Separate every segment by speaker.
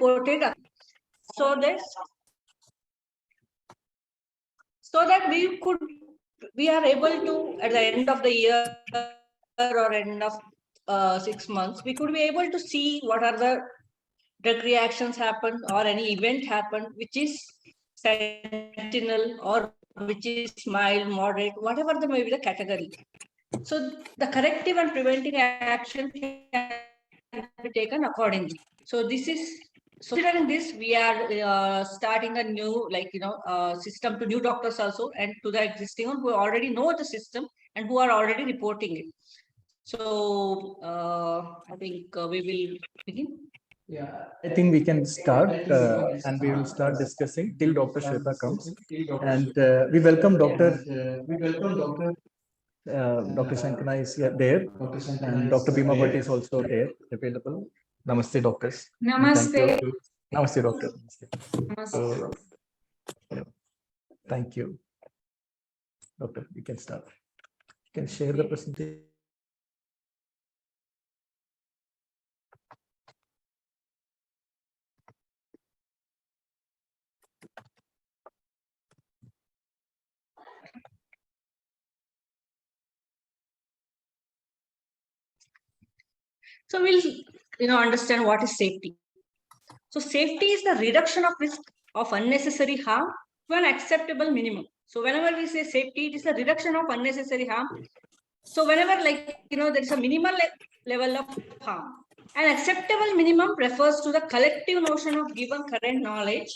Speaker 1: reported so that we are able to, at the end of the year or end of 6 months, we could be able to see what are the drug reactions happen or any event happen which is sentinel or which is mild, moderate, whatever the may be the category. So the corrective and preventive action can be taken accordingly. So this is, so considering this, we are starting a new, system to new doctors also, and to the existing one who already know the system and who are already reporting it. So I think we will begin.
Speaker 2: Yeah, I think we can start and we will start discussing till Dr. Shweta comes. And we welcome Dr. Dr. Shankana is there, and Dr. Bhima Bhatt is also there, available. Namaste, doctors.
Speaker 3: Namaste.
Speaker 2: Namaste, doctor.
Speaker 3: Namaste.
Speaker 2: Thank you. Doctor, we can start. You can share the presentation.
Speaker 1: So we'll understand what is safety. So safety is the reduction of risk of unnecessary harm to an acceptable minimum. So whenever we say safety, it is the reduction of unnecessary harm. So whenever there is a minimal level of harm, an acceptable minimum refers to the collective notion of given current knowledge,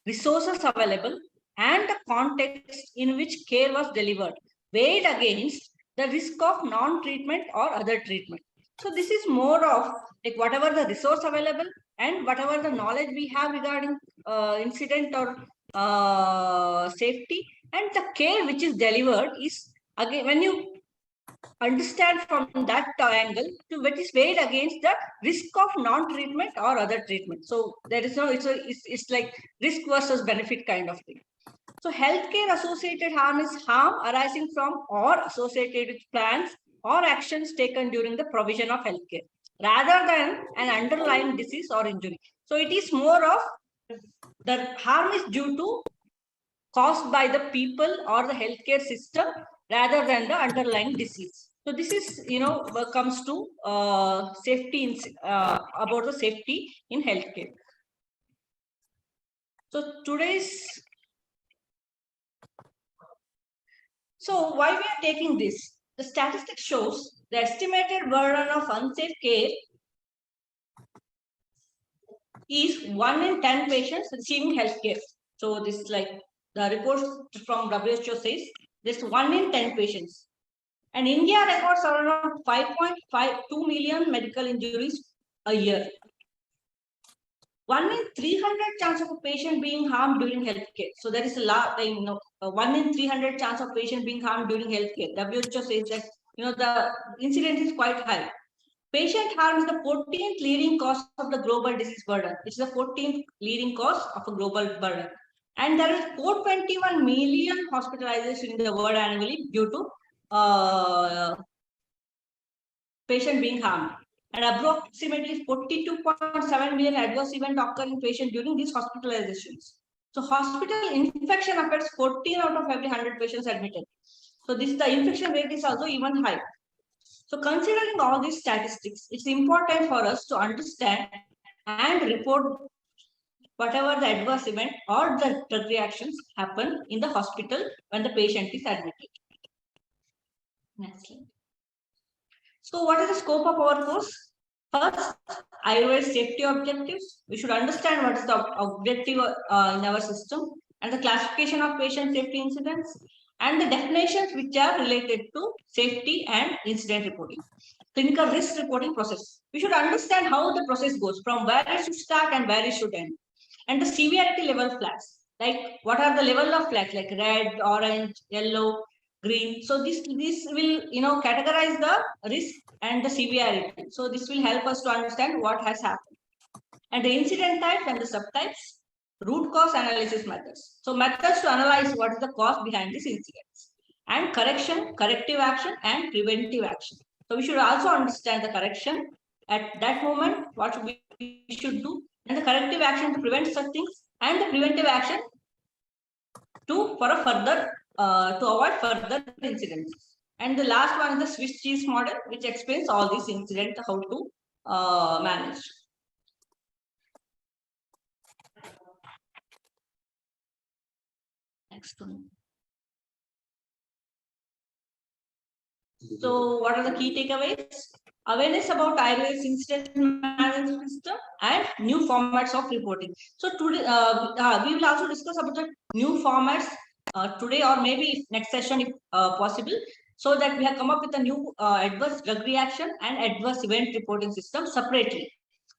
Speaker 1: resources available, and the context in which care was delivered, weighed against the risk of non-treatment or other treatment. So this is more of like whatever the resource available and whatever the knowledge we have regarding incident or safety, and the care which is delivered is, again, when you understand from that angle, to what is weighed against the risk of non-treatment or other treatment. So there is no, it's like risk versus benefit kind of thing. So healthcare associated harm is harm arising from or associated with plans or actions taken during the provision of healthcare, rather than an underlying disease or injury. So it is more of the harm is due to caused by the people or the healthcare system rather than the underlying disease. So this is, comes to safety, about the safety in healthcare. So so why we are taking this? The statistic shows the estimated burden of unsafe care is 1 in 10 patients receiving healthcare. So this is like the report from WHO says this 1 in 10 patients. And India records around 5.52 million medical injuries a year. 1 in 300 chance of a patient being harmed during healthcare. So there is a lot, 1 in 300 chance of patient being harmed during healthcare. WHO says that, the incidence is quite high. Patient harm is the 14th leading cause of the global disease burden. It's the 14th leading cause of a global burden. And there is 421 million hospitalizations in the world annually due to patient being harmed. And approximately 42.7 million adverse events occur in patients during these hospitalizations. So hospital infection affects 14 out of every 100 patients admitted. So the infection rate is also even high. So considering all these statistics, it's important for us to understand and report whatever the adverse event or the drug reactions happen in the hospital when the patient is admitted. Next slide. So what is the scope of our course? First, AyurVAID safety objectives. We should understand what is the objective in our system, and the classification of patient safety incidents, and the definitions which are related to safety and incident reporting. Clinical risk reporting process. We should understand how the process goes, from where it should start and where it should end. And the severity level flags, like what are the level of flags, like red, orange, yellow, green. So this will categorize the risk and the severity. So this will help us to understand what has happened. And the incident types and the subtypes, root cause analysis methods. So methods to analyze what is the cause behind these incidents, and correction, corrective action, and preventive action. So we should also understand the correction at that moment, what we should do, and the corrective action to prevent such things, and the preventive action to avoid further incidents. And the last one is the Swiss cheese model, which explains all these incidents, how to manage. Next one. So, what are the key takeaways? Awareness about AyurVAID's incident management system and new formats of reporting. So, today we will also discuss about the new formats today, or maybe next session if possible, so that we have come up with a new adverse drug reaction and adverse event reporting system separately,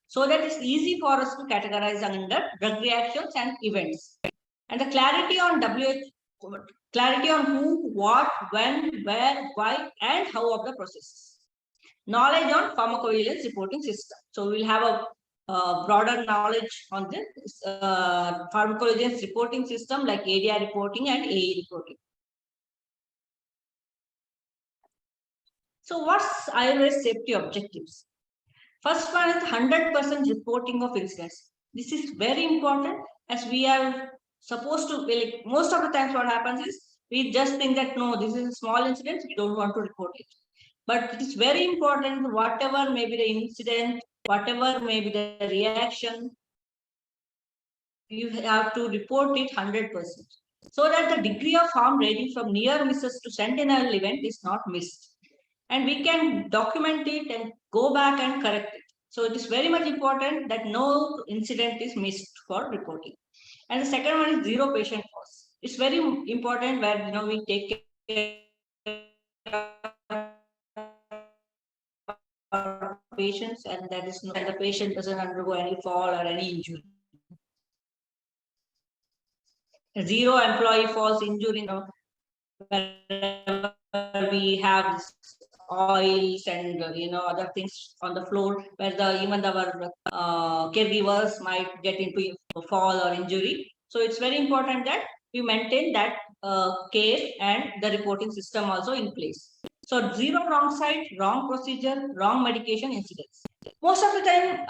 Speaker 1: so that it's easy for us to categorize under drug reactions and events. And the clarity on clarity on who, what, when, where, why, and how of the process. Knowledge on pharmacovigilance reporting system. So we'll have a broader knowledge on this pharmacovigilance reporting system like ADI reporting and AE reporting. So what's AyurVAID safety objectives? First one is 100% reporting of incidents. This is very important, as we are supposed to, like, most of the times what happens is we just think that no, this is a small incident, we don't want to report it. But it is very important, whatever may be the incident, whatever may be the reaction, you have to report it 100%. So that the degree of harm ranging from near misses to sentinel event is not missed. And we can document it and go back and correct it. So it is very much important that no incident is missed for reporting. And the second one is zero patient falls. It's very important where we take care of patients, and that is and the patient doesn't undergo any fall or any injury. Zero employee falls injury, wherever we have oils and other things on the floor, where even our caregivers might get into a fall or injury. So it's very important that we maintain that care and the reporting system also in place. So zero wrong site, wrong procedure, wrong medication incidents. Most of the time,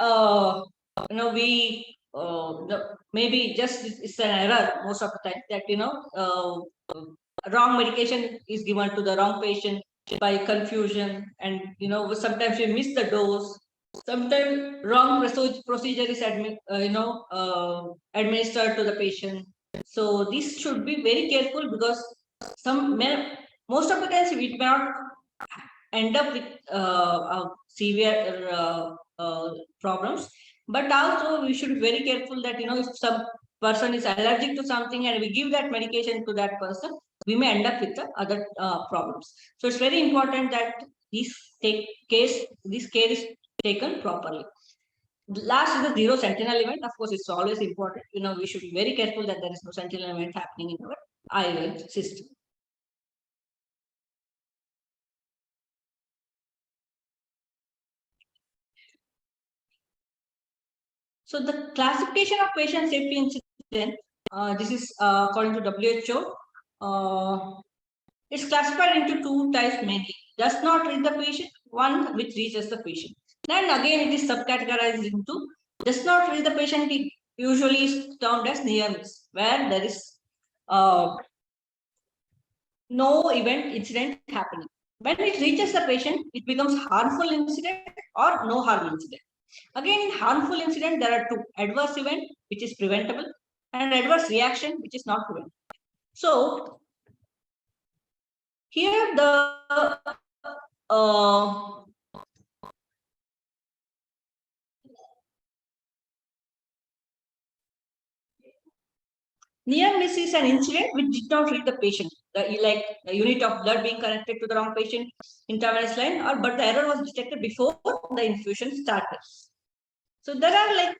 Speaker 1: we maybe just it's an error most of the time that wrong medication is given to the wrong patient by confusion, and sometimes we miss the dose. Sometimes wrong procedure is administered to the patient. So this should be very careful, because most of the times we may not end up with severe problems, but also we should be very careful that if some person is allergic to something and we give that medication to that person, we may end up with the other problems. So it's very important that this care is taken properly. Last is the zero sentinel event. Of course, it's always important. We should be very careful that there is no sentinel event happening in our AyurVAID system. So the classification of patient safety incident, this is according to WHO. It's classified into two types mainly. Does not reach the patient, one which reaches the patient. Then again it is subcategorized into does not reach the patient. It usually is termed as near miss, where there is no incident happening. When it reaches the patient, it becomes harmful incident or no harm incident. Again, in harmful incident, there are two: adverse event, which is preventable, and adverse reaction, which is not preventable. So here the near miss is an incident which did not reach the patient, like the unit of blood being connected to the wrong patient intravenous line, but the error was detected before the infusion started. So there are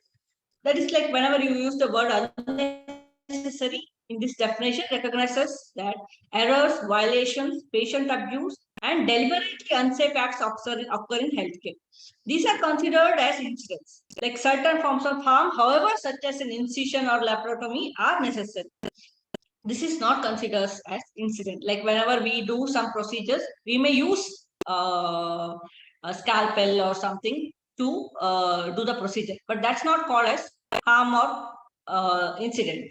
Speaker 1: that is whenever you use the word unnecessary in this definition, recognizes that errors, violations, patient abuse, and deliberately unsafe acts occur in healthcare. These are considered as incidents. Like certain forms of harm, however, such as an incision or laparotomy, are necessary. This is not considered as incident. Like whenever we do some procedures, we may use a scalpel or something to do the procedure, but that's not called as harm or incident.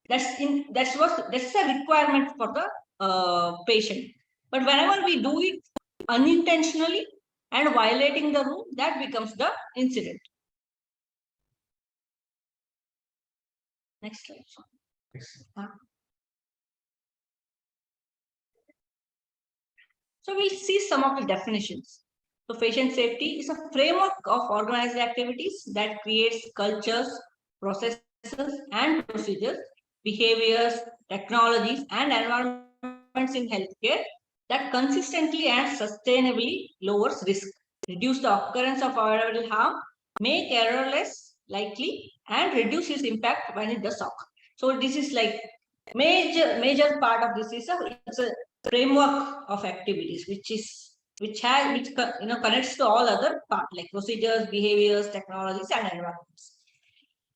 Speaker 1: That's a requirement for the patient. But whenever we do it unintentionally and violating the rule, that becomes the incident. Next slide. So we'll see some of the definitions. So patient safety is a framework of organized activities that creates cultures, processes, and procedures, behaviors, technologies, and environments in healthcare that consistently and sustainably lowers risk, reduce the occurrence of avoidable harm, make error less likely, and reduce its impact when it does occur. So this is like major part of this is it's a framework of activities which connects to all other part like procedures, behaviors, technologies, and environments.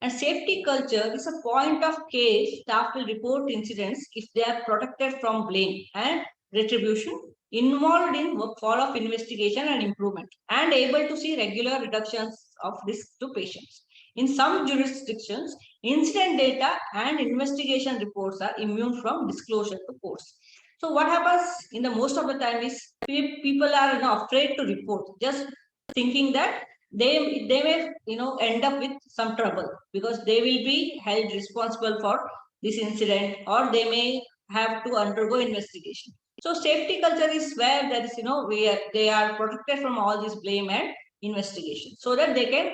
Speaker 1: And safety culture is a point of case. Staff will report incidents if they are protected from blame and retribution, involved in follow-up investigation and improvement, and able to see regular reductions of risk to patients. In some jurisdictions, incident data and investigation reports are immune from disclosure to courts. So what happens in the most of the time is people are afraid to report, just thinking that they may end up with some trouble because they will be held responsible for this incident, or they may have to undergo investigation. So safety culture is where there is where they are protected from all this blame and investigation, so that they can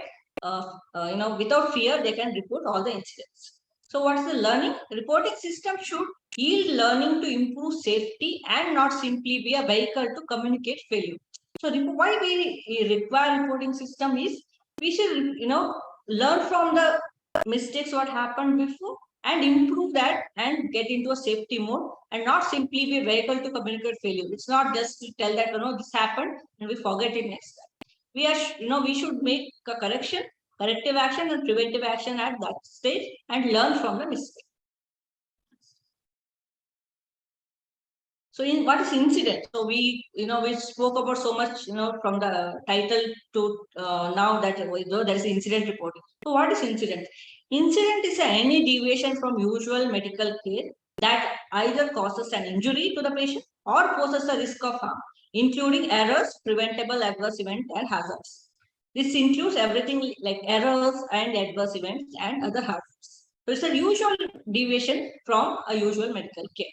Speaker 1: without fear they can report all the incidents. So what's the learning? Reporting system should yield learning to improve safety and not simply be a vehicle to communicate failure. So why we require reporting system is we should learn from the mistakes what happened before and improve that and get into a safety mode and not simply be a vehicle to communicate failure. It's not just to tell that this happened and we forget it next time. We are we should make a corrective action and preventive action at that stage and learn from the mistake. So in what is incident? So we spoke about so much from the title to now that there is incident reporting. So what is incident? Incident is any deviation from usual medical care that either causes an injury to the patient or poses a risk of harm, including errors, preventable adverse event, and hazards. This includes everything like errors and adverse events and other hazards. So it's a usual deviation from a usual medical care.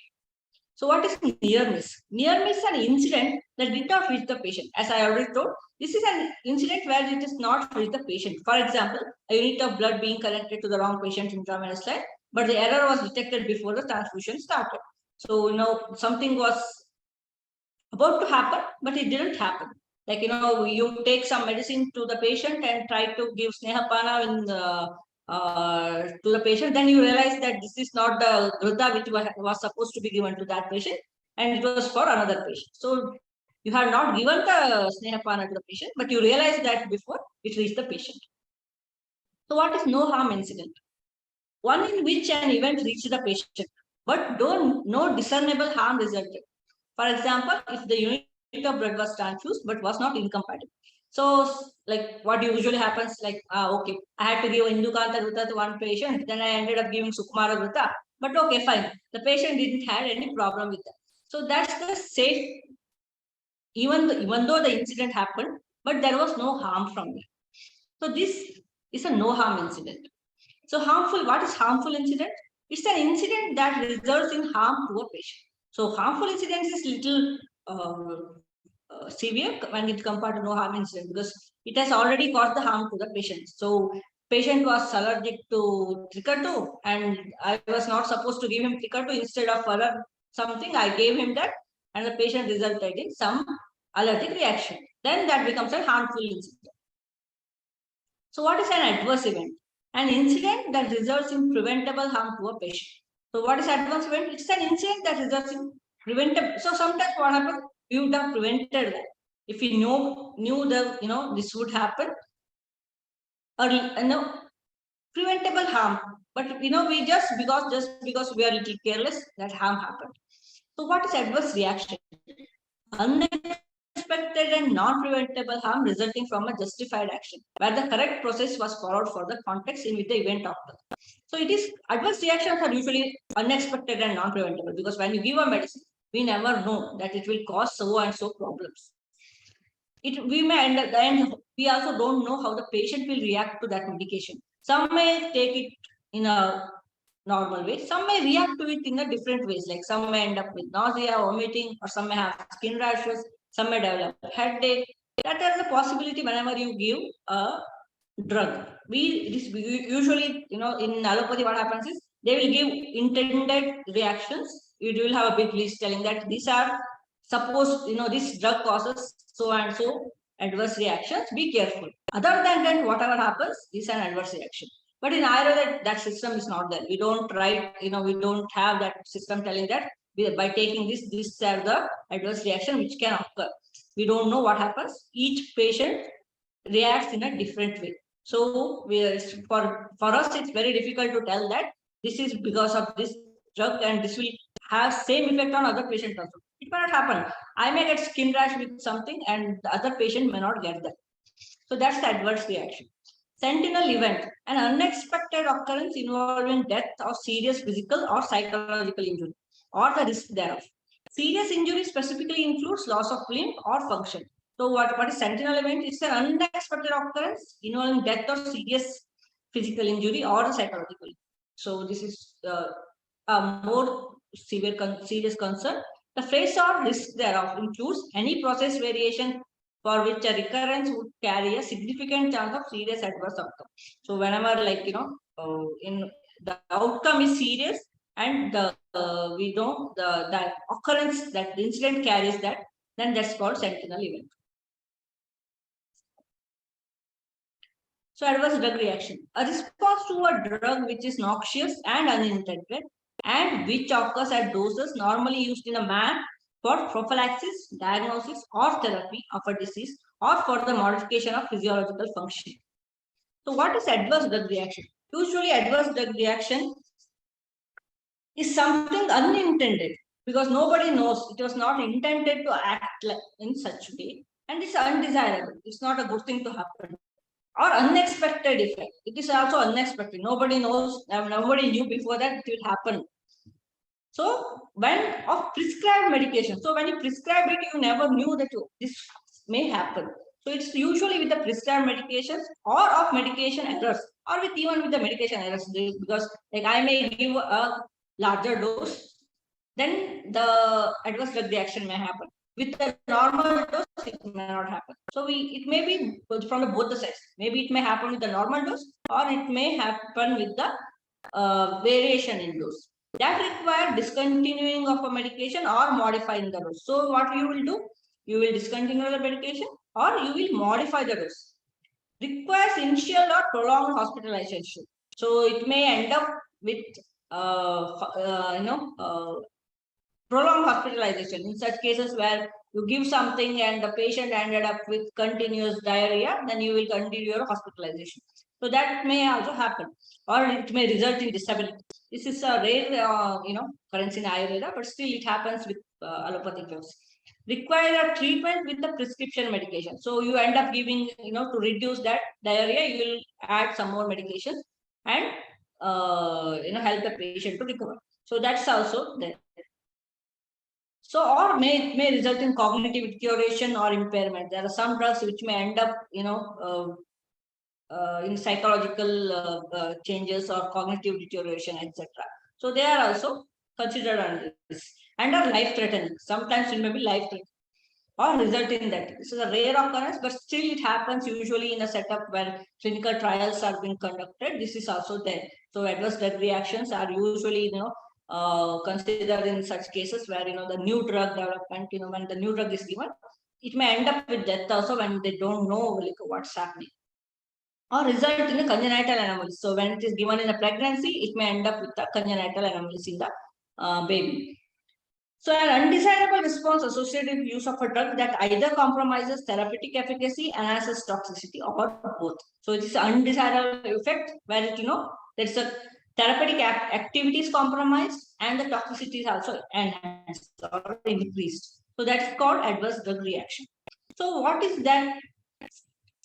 Speaker 1: So what is near miss? Near miss is an incident that did not reach the patient. As I already told, this is an incident where it is not reached the patient. For example, a unit of blood being connected to the wrong patient intravenous line, but the error was detected before the transfusion started. So something was about to happen, but it didn't happen. Like you take some medicine to the patient and try to give snehapana in the to the patient, then you realize that this is not the Ghrita which was supposed to be given to that patient, and it was for another patient. So you had not given the snehapana to the patient, but you realize that before it reached the patient. So what is no harm incident? One in which an event reached the patient, but no discernible harm resulted. For example, if the unit of blood was transfused but was not incompatible. So, like what usually happens, like, okay, I had to give Indukanta Ghrita to one patient, then I ended up giving Sukumara Ghrita. But okay, fine. The patient didn't have any problem with that. So that's the safe, even though the incident happened, but there was no harm from it. So this is a no harm incident. So harmful, what is harmful incident? It's an incident that results in harm to a patient. So harmful incidents is little severe when it compared to no harm incident, because it has already caused the harm to the patient. So patient was allergic to Tricatu and I was not supposed to give him Tricatu. Instead of something, I gave him that and the patient resulted in some allergic reaction. Then that becomes a harmful incident. So what is an adverse event? An incident that results in preventable harm to a patient. So what is adverse event? It's an incident that results in preventable. So sometimes what happens? We would have prevented that. If we knew the this would happen, or preventable harm. But we just because we are a little careless, that harm happened. So what is adverse reaction? Unexpected unexpected and non-preventable harm resulting from a justified action, where the correct process was followed for the context in which the event occurred. So it is adverse reactions are usually unexpected and non-preventable, because when you give a medicine, we never know that it will cause so and so problems. We may end at the end, we also don't know how the patient will react to that medication. Some may take it in a normal way, some may react to it in a different ways, like some may end up with nausea, vomiting, or some may have skin rashes, some may develop headache. That is a possibility whenever you give a drug. Usually, in allopathy, what happens is they will give intended reactions. You will have a big list telling that these are suppose, this drug causes so and so adverse reactions. Be careful. Other than that, whatever happens is an adverse reaction. But in Ayurveda, that system is not there. We don't write, we don't have that system telling that by taking this, these are the adverse reaction which can occur. We don't know what happens. Each patient reacts in a different way. So for us, it's very difficult to tell that this is because of this drug and this will have same effect on other patients also. It may not happen. I may get skin rash with something and the other patient may not get that. So that's the adverse reaction. Sentinel event, an unexpected occurrence involving death or serious physical or psychological injury, or the risk thereof. Serious injury specifically includes loss of limb or function. So what is sentinel event? It's an unexpected occurrence involving death or serious physical injury or the psychological. So this is a more serious concern. The phrase or risk thereof includes any process variation for which a recurrence would carry a significant chance of serious adverse outcome. So whenever, in the outcome is serious and we know the occurrence that the incident carries that, then that's called sentinel event. So adverse drug reaction, a response to a drug which is noxious and unintended and which occurs at doses normally used in a man for prophylaxis, diagnosis, or therapy of a disease or for the modification of physiological function. So what is adverse drug reaction? Usually adverse drug reaction is something unintended because nobody knows. It was not intended to act in such a way and it's undesirable. It's not a good thing to happen. Or unexpected effect. It is also unexpected. Nobody knows, nobody knew before that it will happen. So when of prescribed medication, so when you prescribe it, you never knew that this may happen. So it's usually with the prescribed medications or of medication errors, or even with the medication errors, because like I may give a larger dose, then the adverse drug reaction may happen. With the normal dose, it may not happen. So it may be from both the sides. Maybe it may happen with the normal dose, or it may happen with the variation in dose. That requires discontinuing of a medication or modifying the dose. So what you will do? You will discontinue the medication or you will modify the dose. Requires initial or prolonged hospitalization. So it may end up with prolonged hospitalization. In such cases where you give something and the patient ended up with continuous diarrhea, then you will continue your hospitalization. So that may also happen, or it may result in disability. This is a rare, occurrence in Ayurveda, but still it happens with allopathic drugs. Require a treatment with the prescription medication. So you end up giving, to reduce that diarrhea, you will add some more medication and, help the patient to recover. So that's also there. So, or may result in cognitive deterioration or impairment. There are some drugs which may end up, in psychological changes or cognitive deterioration, etc. So they are also considered under this and are life-threatening. Sometimes it may be life-threatening or result in that. This is a rare occurrence, but still it happens usually in a setup where clinical trials are being conducted. This is also there. So adverse drug reactions are usually, considered in such cases where, the new drug development, when the new drug is given, it may end up with death also when they don't know what's happening. Or result in a congenital anomalies. So when it is given in a pregnancy, it may end up with a congenital anomalies in the baby. So an undesirable response associated with use of a drug that either compromises therapeutic efficacy, enhances toxicity, or both. So it is an undesirable effect where there is a therapeutic activity is compromised and the toxicity is also enhanced or increased. So that's called adverse drug reaction. So what is that?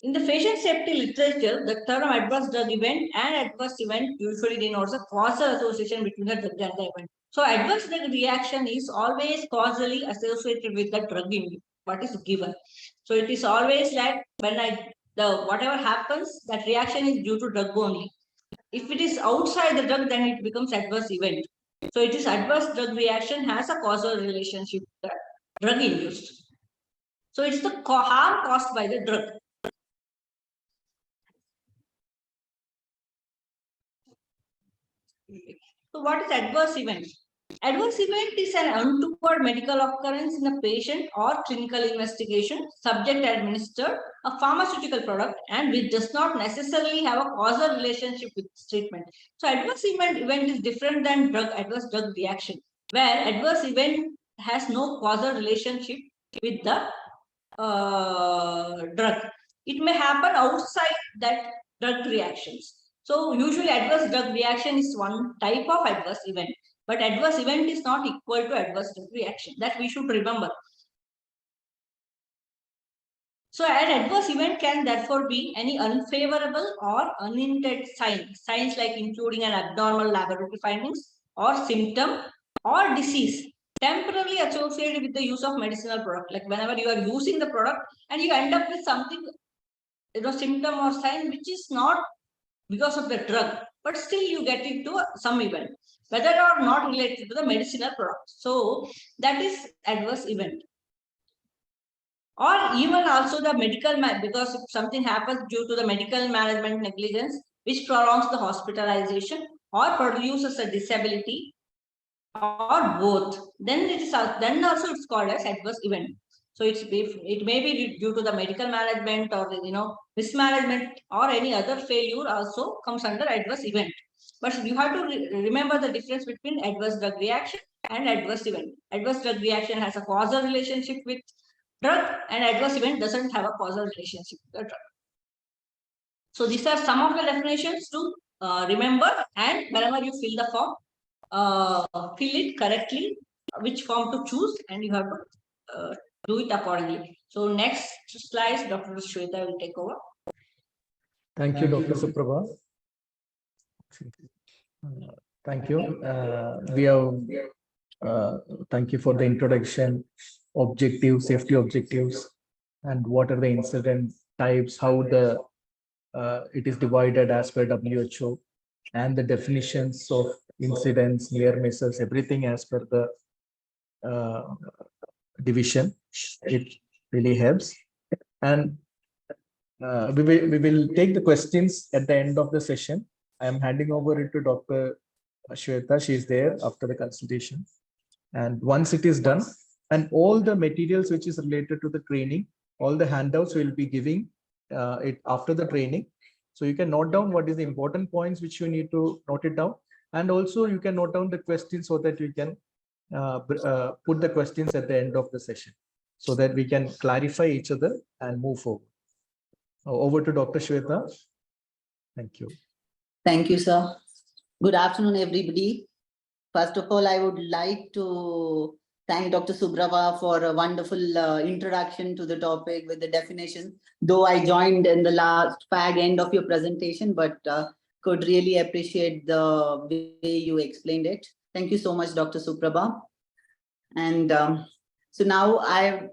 Speaker 1: In the patient safety literature, the term adverse drug event and adverse event usually denotes a causal association between the drug and the event. So adverse drug reaction is always causally associated with the drug in what is given. So it is always like when whatever happens, that reaction is due to drug only. If it is outside the drug, then it becomes adverse event. So it is adverse drug reaction has a causal relationship with the drug induced. So it's the harm caused by the drug. So what is adverse event? Adverse event is an untoward medical occurrence in a patient or clinical investigation. Subject administered a pharmaceutical product and which does not necessarily have a causal relationship with treatment. So adverse event is different than adverse drug reaction, where adverse event has no causal relationship with the drug. It may happen outside that drug reactions. So usually adverse drug reaction is one type of adverse event, but adverse event is not equal to adverse drug reaction. That we should remember. So an adverse event can therefore be any unfavorable or unintended signs like including an abnormal laboratory findings or symptom or disease temporarily associated with the use of medicinal product. Like whenever you are using the product and you end up with something, symptom or sign which is not because of the drug, but still you get into some event, whether or not related to the medicinal product. So that is adverse event. Or even also the medical, because if something happens due to the medical management negligence, which prolongs the hospitalization or produces a disability or both, then also it's called as adverse event. So it may be due to the medical management or mismanagement or any other failure also comes under adverse event. But you have to remember the difference between adverse drug reaction and adverse event. Adverse drug reaction has a causal relationship with drug and adverse event doesn't have a causal relationship with the drug. So these are some of the definitions to remember, and whenever you fill the form, fill it correctly, which form to choose, and you have to do it accordingly. So next slide, Dr. Shweta will take over.
Speaker 2: Thank you, Dr. Suprabha. Thank you. Thank you for the introduction, objectives, safety objectives, and what are the incident types, how it is divided as per WHO, and the definitions of incidents, near misses, everything as per the division. It really helps. And we will take the questions at the end of the session. I am handing over it to Dr. Shweta. She is there after the consultation. And once it is done, and all the materials which is related to the training, all the handouts will be giving it after the training. So you can note down what is the important points which you need to note it down. And also you can note down the questions so that you can put the questions at the end of the session so that we can clarify each other and move forward. Over to Dr. Shweta. Thank you.
Speaker 4: Thank you, sir. Good afternoon, everybody. First of all, I would like to thank Dr. Suprabha for a wonderful introduction to the topic with the definition. Though I joined in the last end of your presentation, but could really appreciate the way you explained it. Thank you so much, Dr. Suprabha. And so now I've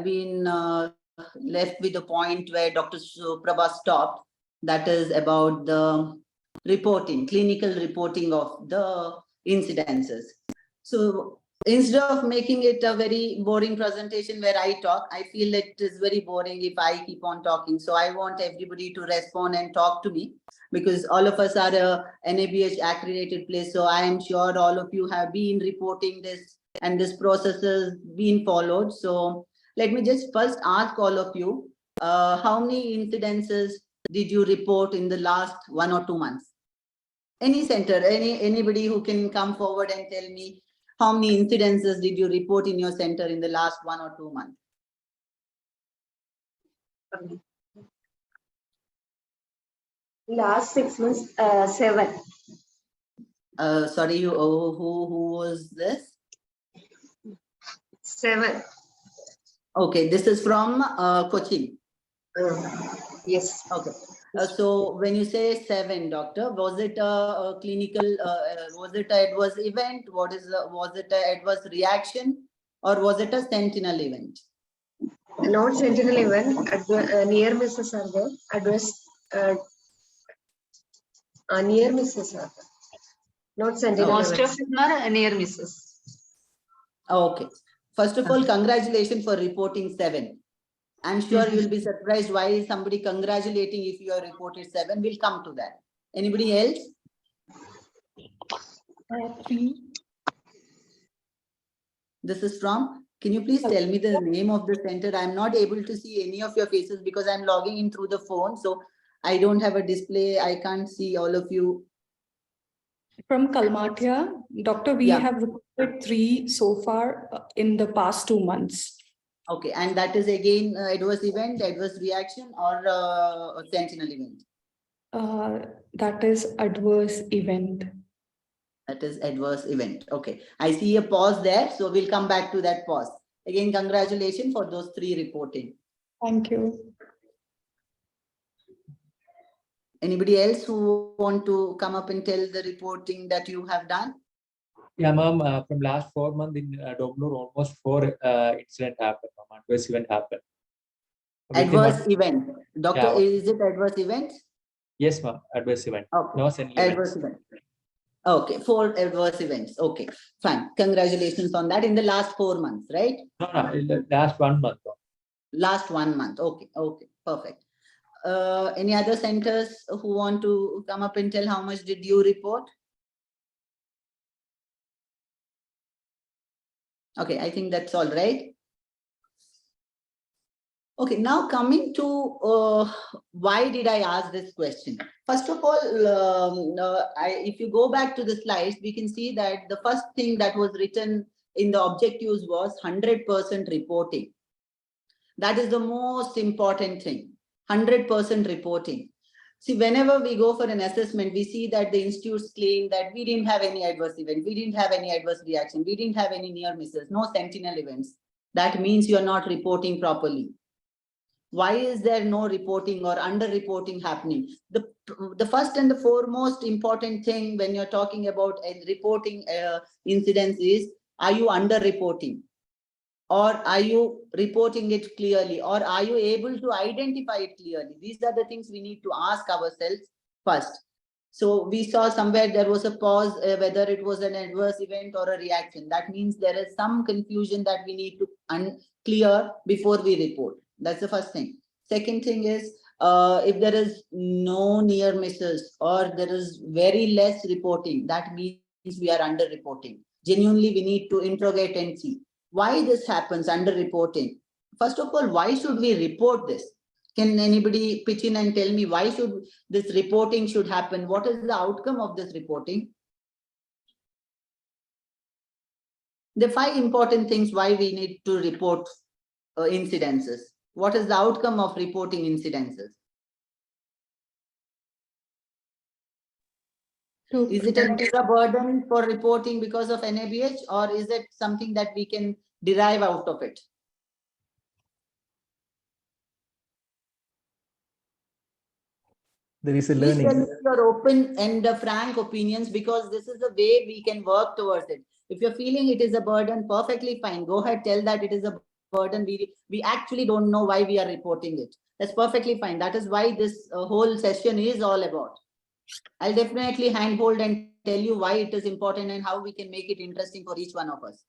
Speaker 4: been left with the point where Dr. Suprabha stopped. That is about the reporting, clinical reporting of the incidences. So instead of making it a very boring presentation where I talk, I feel it is very boring if I keep on talking. So I want everybody to respond and talk to me, because all of us are a NABH accredited place. So I am sure all of you have been reporting this and this process has been followed. So let me just first ask all of you, how many incidences did you report in the last 1 or 2 months? Any center, anybody who can come forward and tell me how many incidences did you report in your center in the last 1 or 2 months?
Speaker 3: Last 6 months, 7.
Speaker 4: Sorry, who was this?
Speaker 3: 7.
Speaker 4: Okay, this is from Cochin.
Speaker 3: Yes.
Speaker 4: Okay. So when you say 7, doctor, was it a clinical, was it an adverse event? Was it an adverse reaction, or was it a sentinel event?
Speaker 3: Not sentinel event. Near misses are there. Adverse. Near misses are there. Not sentinel
Speaker 4: Okay.
Speaker 3: event.
Speaker 5: Most of them are near misses.
Speaker 4: Okay. First of all, congratulations for reporting 7. I'm sure you'll be surprised why is somebody congratulating if you have reported 7. We'll come to that. Anybody else?
Speaker 6: 3.
Speaker 4: This is from, can you please tell me the name of the center? I'm not able to see any of your faces because I'm logging in through the phone. So I don't have a display. I can't see all of you.
Speaker 6: From Kalmatia, doctor, we
Speaker 4: Yeah.
Speaker 6: have reported 3 so far in the past 2 months.
Speaker 4: Okay. And that is again adverse event, adverse reaction, or a sentinel event?
Speaker 6: That is adverse event.
Speaker 4: That is adverse event. Okay. I see a pause there. So we'll come back to that pause. Again, congratulations for those 3 reporting.
Speaker 6: Thank you.
Speaker 4: Anybody else who want to come up and tell the reporting that you have done?
Speaker 7: Yeah, ma'am. From last 4 months in Dognur, almost 4 incident happened. Adverse event happened.
Speaker 4: Adverse event. Doctor,
Speaker 7: Yeah.
Speaker 4: is it adverse event?
Speaker 7: Yes, ma'am. Adverse event.
Speaker 4: Okay.
Speaker 7: No sentinel
Speaker 4: Adverse
Speaker 7: events.
Speaker 4: event. Okay, 4 adverse events. Okay, fine. Congratulations on that in the last 4 months, right?
Speaker 7: No, in the last 1 month.
Speaker 4: Last 1 month. Okay, perfect. Any other centers who want to come up and tell how much did you report? Okay, I think that's all right. Okay, now coming to why did I ask this question? First of all, if you go back to the slides, we can see that the first thing that was written in the objectives was 100% reporting. That is the most important thing, 100% reporting. See, whenever we go for an assessment, we see that the institutes claim that we didn't have any adverse event, we didn't have any adverse reaction, we didn't have any near misses, no sentinel events. That means you're not reporting properly. Why is there no reporting or under-reporting happening? The first and the foremost important thing when you're talking about reporting incidents is, are you under-reporting? Or are you reporting it clearly? Or are you able to identify it clearly? These are the things we need to ask ourselves first. So we saw somewhere there was a pause, whether it was an adverse event or a reaction. That means there is some confusion that we need to clear before we report. That's the first thing. Second thing is, if there is no near misses or there is very less reporting, that means we are under reporting. Genuinely, we need to interrogate and see why this happens, under reporting. First of all, why should we report this? Can anybody pitch in and tell me why should this reporting should happen? What is the outcome of this reporting? The 5 important things why we need to report incidences. What is the outcome of reporting incidences? Is it an extra burden for reporting because of NABH, or is it something that we can derive out of it?
Speaker 2: There is a
Speaker 4: Please tell
Speaker 2: learning.
Speaker 4: me your open and frank opinions, because this is the way we can work towards it. If you're feeling it is a burden, perfectly fine. Go ahead, tell that it is a burden. We actually don't know why we are reporting it. That's perfectly fine. That is why this whole session is all about. I'll definitely handhold and tell you why it is important and how we can make it interesting for each one of us.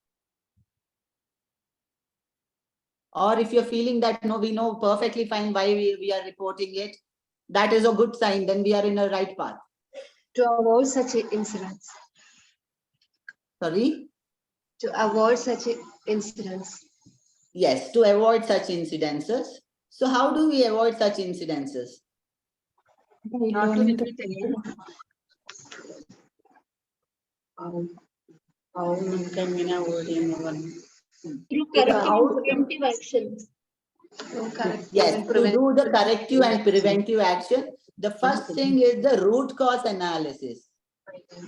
Speaker 4: Or if you're feeling that, no, we know perfectly fine why we are reporting it, that is a good sign, then we are in a right path.
Speaker 3: To avoid such incidents.
Speaker 4: Sorry?
Speaker 3: To avoid such incidents.
Speaker 4: Yes, to avoid such incidences. So how do we avoid such incidences?
Speaker 5: Not to repeat again.
Speaker 3: Through
Speaker 5: Preventive actions.
Speaker 4: Yes, to do the corrective and preventive action, the first thing is the root cause analysis.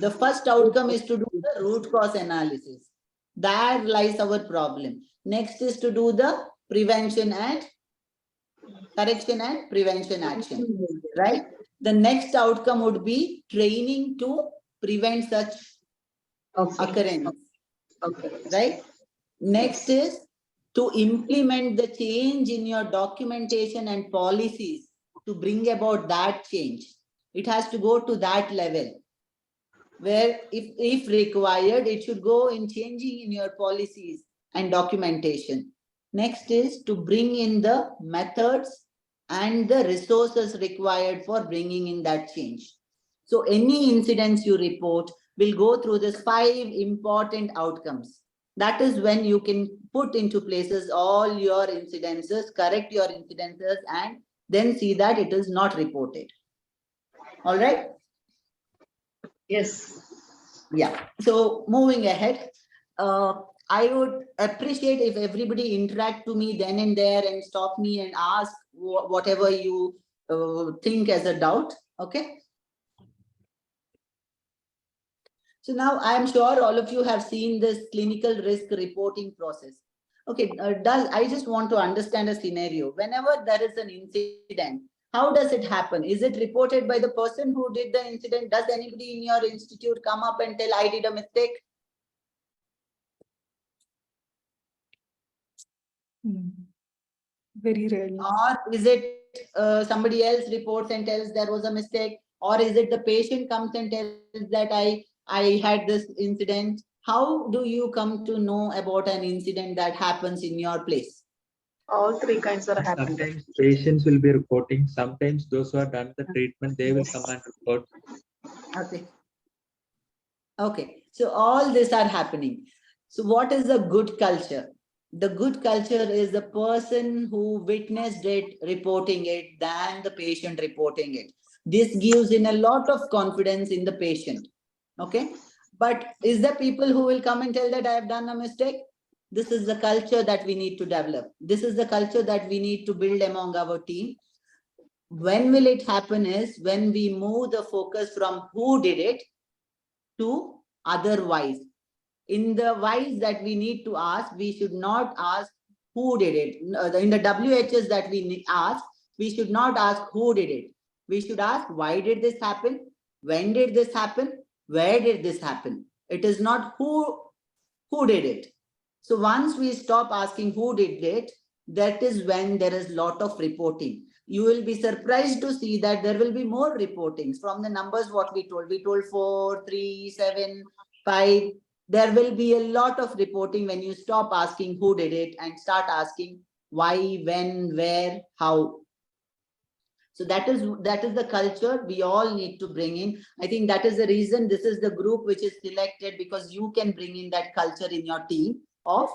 Speaker 4: The first outcome is to do the root cause analysis. There lies our problem. Next is to do the prevention and correction and prevention action, right? The next outcome would be training to prevent such
Speaker 3: Okay.
Speaker 4: occurrence,
Speaker 3: Okay.
Speaker 4: right? Next is to implement the change in your documentation and policies to bring about that change. It has to go to that level where if required, it should go in changing in your policies and documentation. Next is to bring in the methods and the resources required for bringing in that change. So any incidents you report will go through these 5 important outcomes. That is when you can put into places all your incidences, correct your incidences, and then see that it is not reported. All right.
Speaker 3: Yes.
Speaker 4: Yeah. So moving ahead, I would appreciate if everybody interact to me then and there and stop me and ask whatever you think as a doubt. Okay. So now I am sure all of you have seen this clinical risk reporting process. Okay, I just want to understand a scenario. Whenever there is an incident, how does it happen? Is it reported by the person who did the incident? Does anybody in your institute come up and tell I did a mistake?
Speaker 6: Very rarely.
Speaker 4: Or is it somebody else reports and tells there was a mistake? Or is it the patient comes and tells that I had this incident? How do you come to know about an incident that happens in your place?
Speaker 3: All 3 kinds are happening.
Speaker 7: Sometimes patients will be reporting. Sometimes those who have done the treatment, they will come and report.
Speaker 4: Okay. Okay. So all these are happening. So what is a good culture? The good culture is the person who witnessed it reporting it than the patient reporting it. This gives in a lot of confidence in the patient. Okay. But is there people who will come and tell that I have done a mistake? This is the culture that we need to develop. This is the culture that we need to build among our team. When will it happen is when we move the focus from who did it to otherwise. In the whys that we need to ask, we should not ask who did it. In the WHS that we ask, we should not ask who did it. We should ask why did this happen? When did this happen? Where did this happen? It is not who did it. So once we stop asking who did it, that is when there is lot of reporting. You will be surprised to see that there will be more reportings from the numbers what we told. We told 4, 3, 7, 5. There will be a lot of reporting when you stop asking who did it and start asking why, when, where, how. So that is the culture we all need to bring in. I think that is the reason this is the group which is selected, because you can bring in that culture in your team of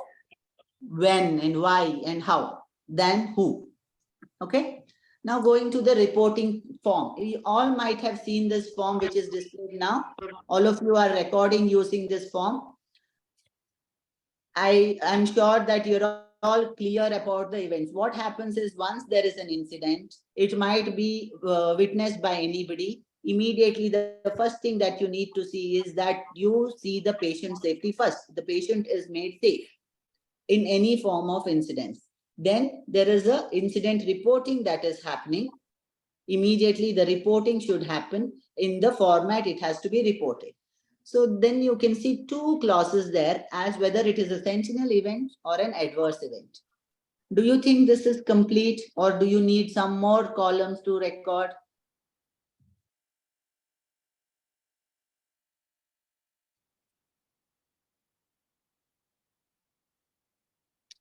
Speaker 4: when and why and how, then who. Okay. Now going to the reporting form. You all might have seen this form which is displayed now. All of you are recording using this form. I am sure that you're all clear about the events. What happens is once there is an incident, it might be witnessed by anybody. Immediately, the first thing that you need to see is that you see the patient safety first. The patient is made safe in any form of incidents. Then there is a incident reporting that is happening. Immediately, the reporting should happen in the format it has to be reported. So then you can see 2 clauses there as whether it is a sentinel event or an adverse event. Do you think this is complete, or do you need some more columns to record?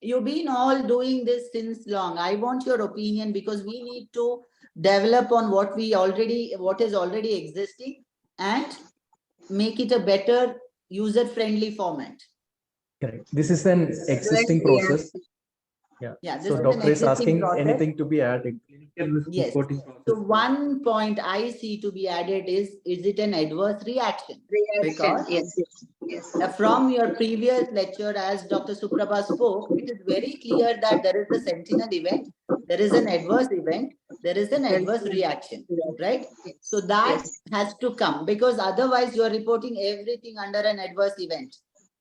Speaker 4: You've been all doing this since long. I want your opinion because we need to develop on what is already existing and make it a better user-friendly format.
Speaker 2: Correct. This is an existing process.
Speaker 4: Yeah, this
Speaker 2: So
Speaker 4: is an
Speaker 2: doctor is
Speaker 4: existing
Speaker 2: asking
Speaker 4: process.
Speaker 2: anything to be added.
Speaker 4: Yes.
Speaker 7: Reporting
Speaker 4: So
Speaker 7: process.
Speaker 4: one point I see to be added is it an adverse reaction? Because
Speaker 3: Yes.
Speaker 4: from your previous lecture, as Dr. Suprabha spoke, it is very clear that there is a sentinel event, there is an adverse event, there is an adverse reaction, right? So that has to come, because otherwise you are reporting everything under an adverse event.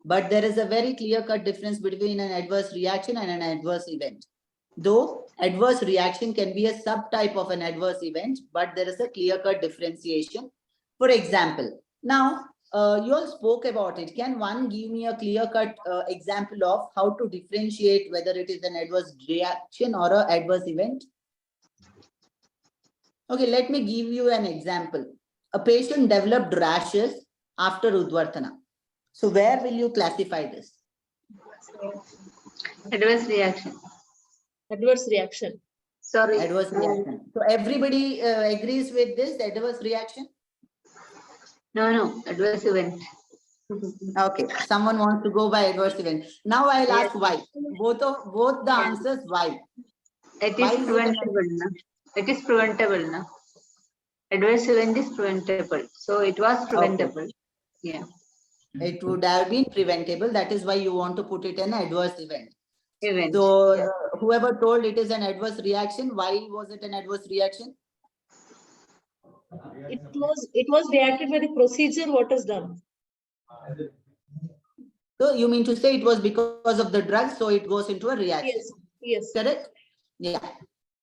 Speaker 4: But there is a very clear-cut difference between an adverse reaction and an adverse event. Though adverse reaction can be a subtype of an adverse event, but there is a clear-cut differentiation. For example, now you all spoke about it. Can one give me a clear-cut example of how to differentiate whether it is an adverse reaction or an adverse event? Okay, let me give you an example. A patient developed rashes after Udvartana. So where will you classify this?
Speaker 5: Adverse reaction.
Speaker 6: Adverse reaction.
Speaker 5: Sorry.
Speaker 4: Adverse reaction. So everybody agrees with this adverse reaction?
Speaker 5: No, adverse event.
Speaker 4: Okay, someone wants to go by adverse event. Now I'll
Speaker 5: Yes.
Speaker 4: ask why. Both the
Speaker 5: Yeah.
Speaker 4: answers why.
Speaker 5: It
Speaker 4: Why
Speaker 5: is
Speaker 4: is it an
Speaker 5: preventable. Na? It is preventable. Na? Adverse event is preventable. So it was preventable. Yeah.
Speaker 4: It would have been preventable. That is why you want to put it an adverse event.
Speaker 5: Event.
Speaker 4: So
Speaker 5: Yeah.
Speaker 4: whoever told it is an adverse reaction, why was it an adverse reaction?
Speaker 6: It was reacted by the procedure what is done.
Speaker 4: So you mean to say it was because of the drug, so it goes into a reaction.
Speaker 6: Yes.
Speaker 4: Correct? Yeah.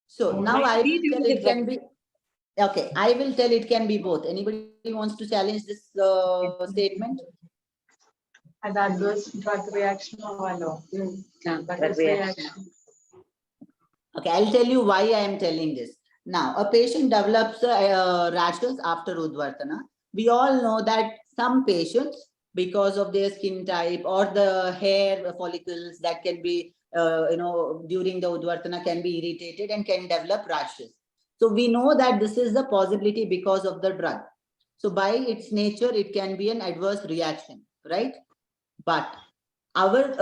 Speaker 4: So
Speaker 6: Or
Speaker 4: now
Speaker 6: might
Speaker 4: I
Speaker 6: be
Speaker 4: will
Speaker 6: due
Speaker 4: tell
Speaker 6: to the
Speaker 4: it can
Speaker 6: drug.
Speaker 4: be. Okay, I will tell it can be both. Anybody wants to challenge this statement?
Speaker 5: An adverse drug reaction. Adverse reaction.
Speaker 4: Okay, I'll tell you why I am telling this. Now, a patient develops rashes after Udvartana. We all know that some patients, because of their skin type or the hair follicles that can be, during the Udvartana can be irritated and can develop rashes. So we know that this is the possibility because of the drug. So by its nature, it can be an adverse reaction, right? But our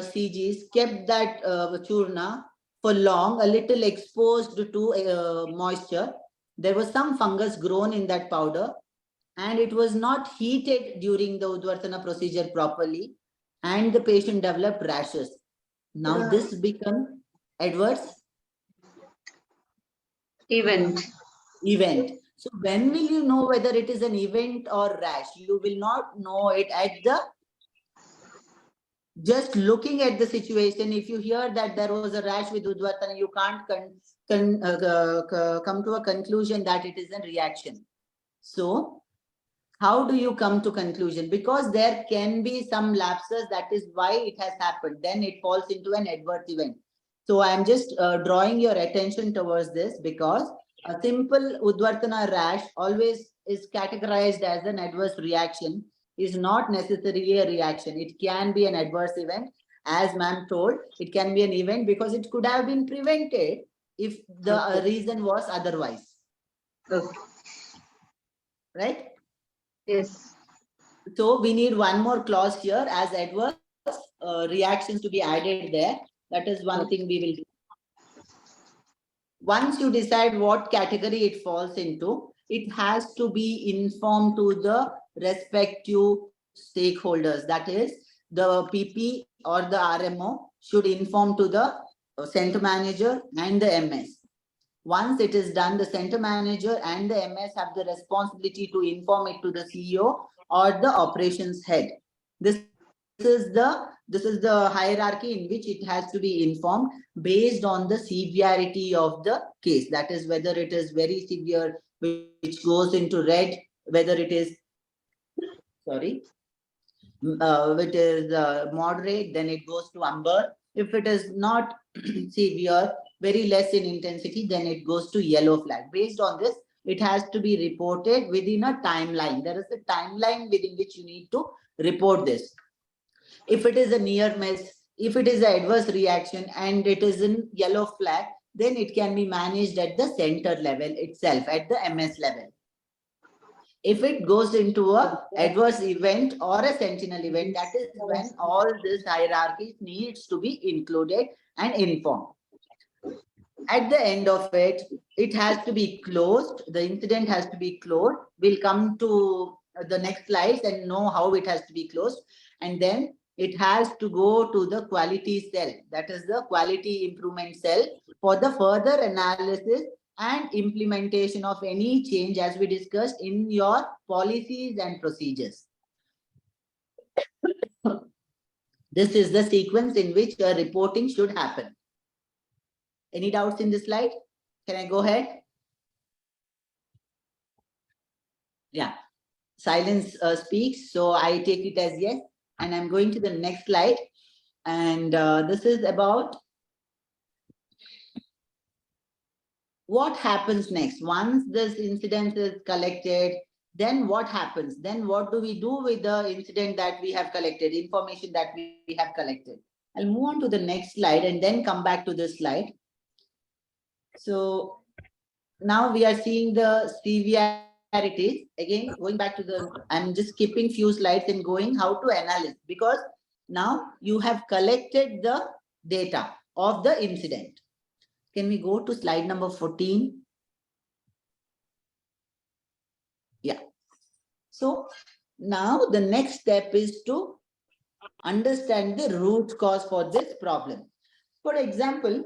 Speaker 4: CGs kept that churna for long, a little exposed to moisture. There was some fungus grown in that powder, and it was not heated during the Udvartana procedure properly, and the patient developed rashes. Now this become adverse
Speaker 5: Event.
Speaker 4: So when will you know whether it is an event or rash? You will not know it at the just looking at the situation. If you hear that there was a rash with Udvartana, you can't come to a conclusion that it is a reaction. So how do you come to conclusion? Because there can be some lapses. That is why it has happened. Then it falls into an adverse event. So I'm just drawing your attention towards this, because a simple Udvartana rash always is categorized as an adverse reaction, is not necessarily a reaction. It can be an adverse event. As ma'am told, it can be an event because it could have been prevented if the reason was otherwise.
Speaker 5: Okay.
Speaker 4: Right?
Speaker 5: Yes.
Speaker 4: So we need one more clause here as adverse reactions to be added there. That is one thing we will do. Once you decide what category it falls into, it has to be informed to the respective stakeholders. That is, the PP or the RMO should inform to the center manager and the MS. Once it is done, the center manager and the MS have the responsibility to inform it to the CEO or the operations head. This is the hierarchy in which it has to be informed based on the severity of the case. That is, whether it is very severe, which goes into red, whether it is which is moderate, then it goes to amber. If it is not severe, very less in intensity, then it goes to yellow flag. Based on this, it has to be reported within a timeline. There is a timeline within which you need to report this. If it is a near miss, if it is an adverse reaction and it is in yellow flag, then it can be managed at the center level itself, at the MS level. If it goes into a adverse event or a sentinel event, that is when all this hierarchy needs to be included and informed. At the end of it, it has to be closed. The incident has to be closed. We'll come to the next slides and know how it has to be closed. And then it has to go to the quality cell. That is the quality improvement cell for the further analysis and implementation of any change as we discussed in your policies and procedures. This is the sequence in which reporting should happen. Any doubts in this slide? Can I go ahead? Yeah, silence speaks. So I take it as yes. And I'm going to the next slide. And this is about what happens next. Once this incident is collected, then what happens? Then what do we do with the incident that we have collected, information that we have collected? I'll move on to the next slide and then come back to this slide. So now we are seeing the severities. Again, going back to the, I'm just skipping few slides and going how to analyze, because now you have collected the data of the incident. Can we go to slide number 14? Yeah. So now the next step is to understand the root cause for this problem. For example,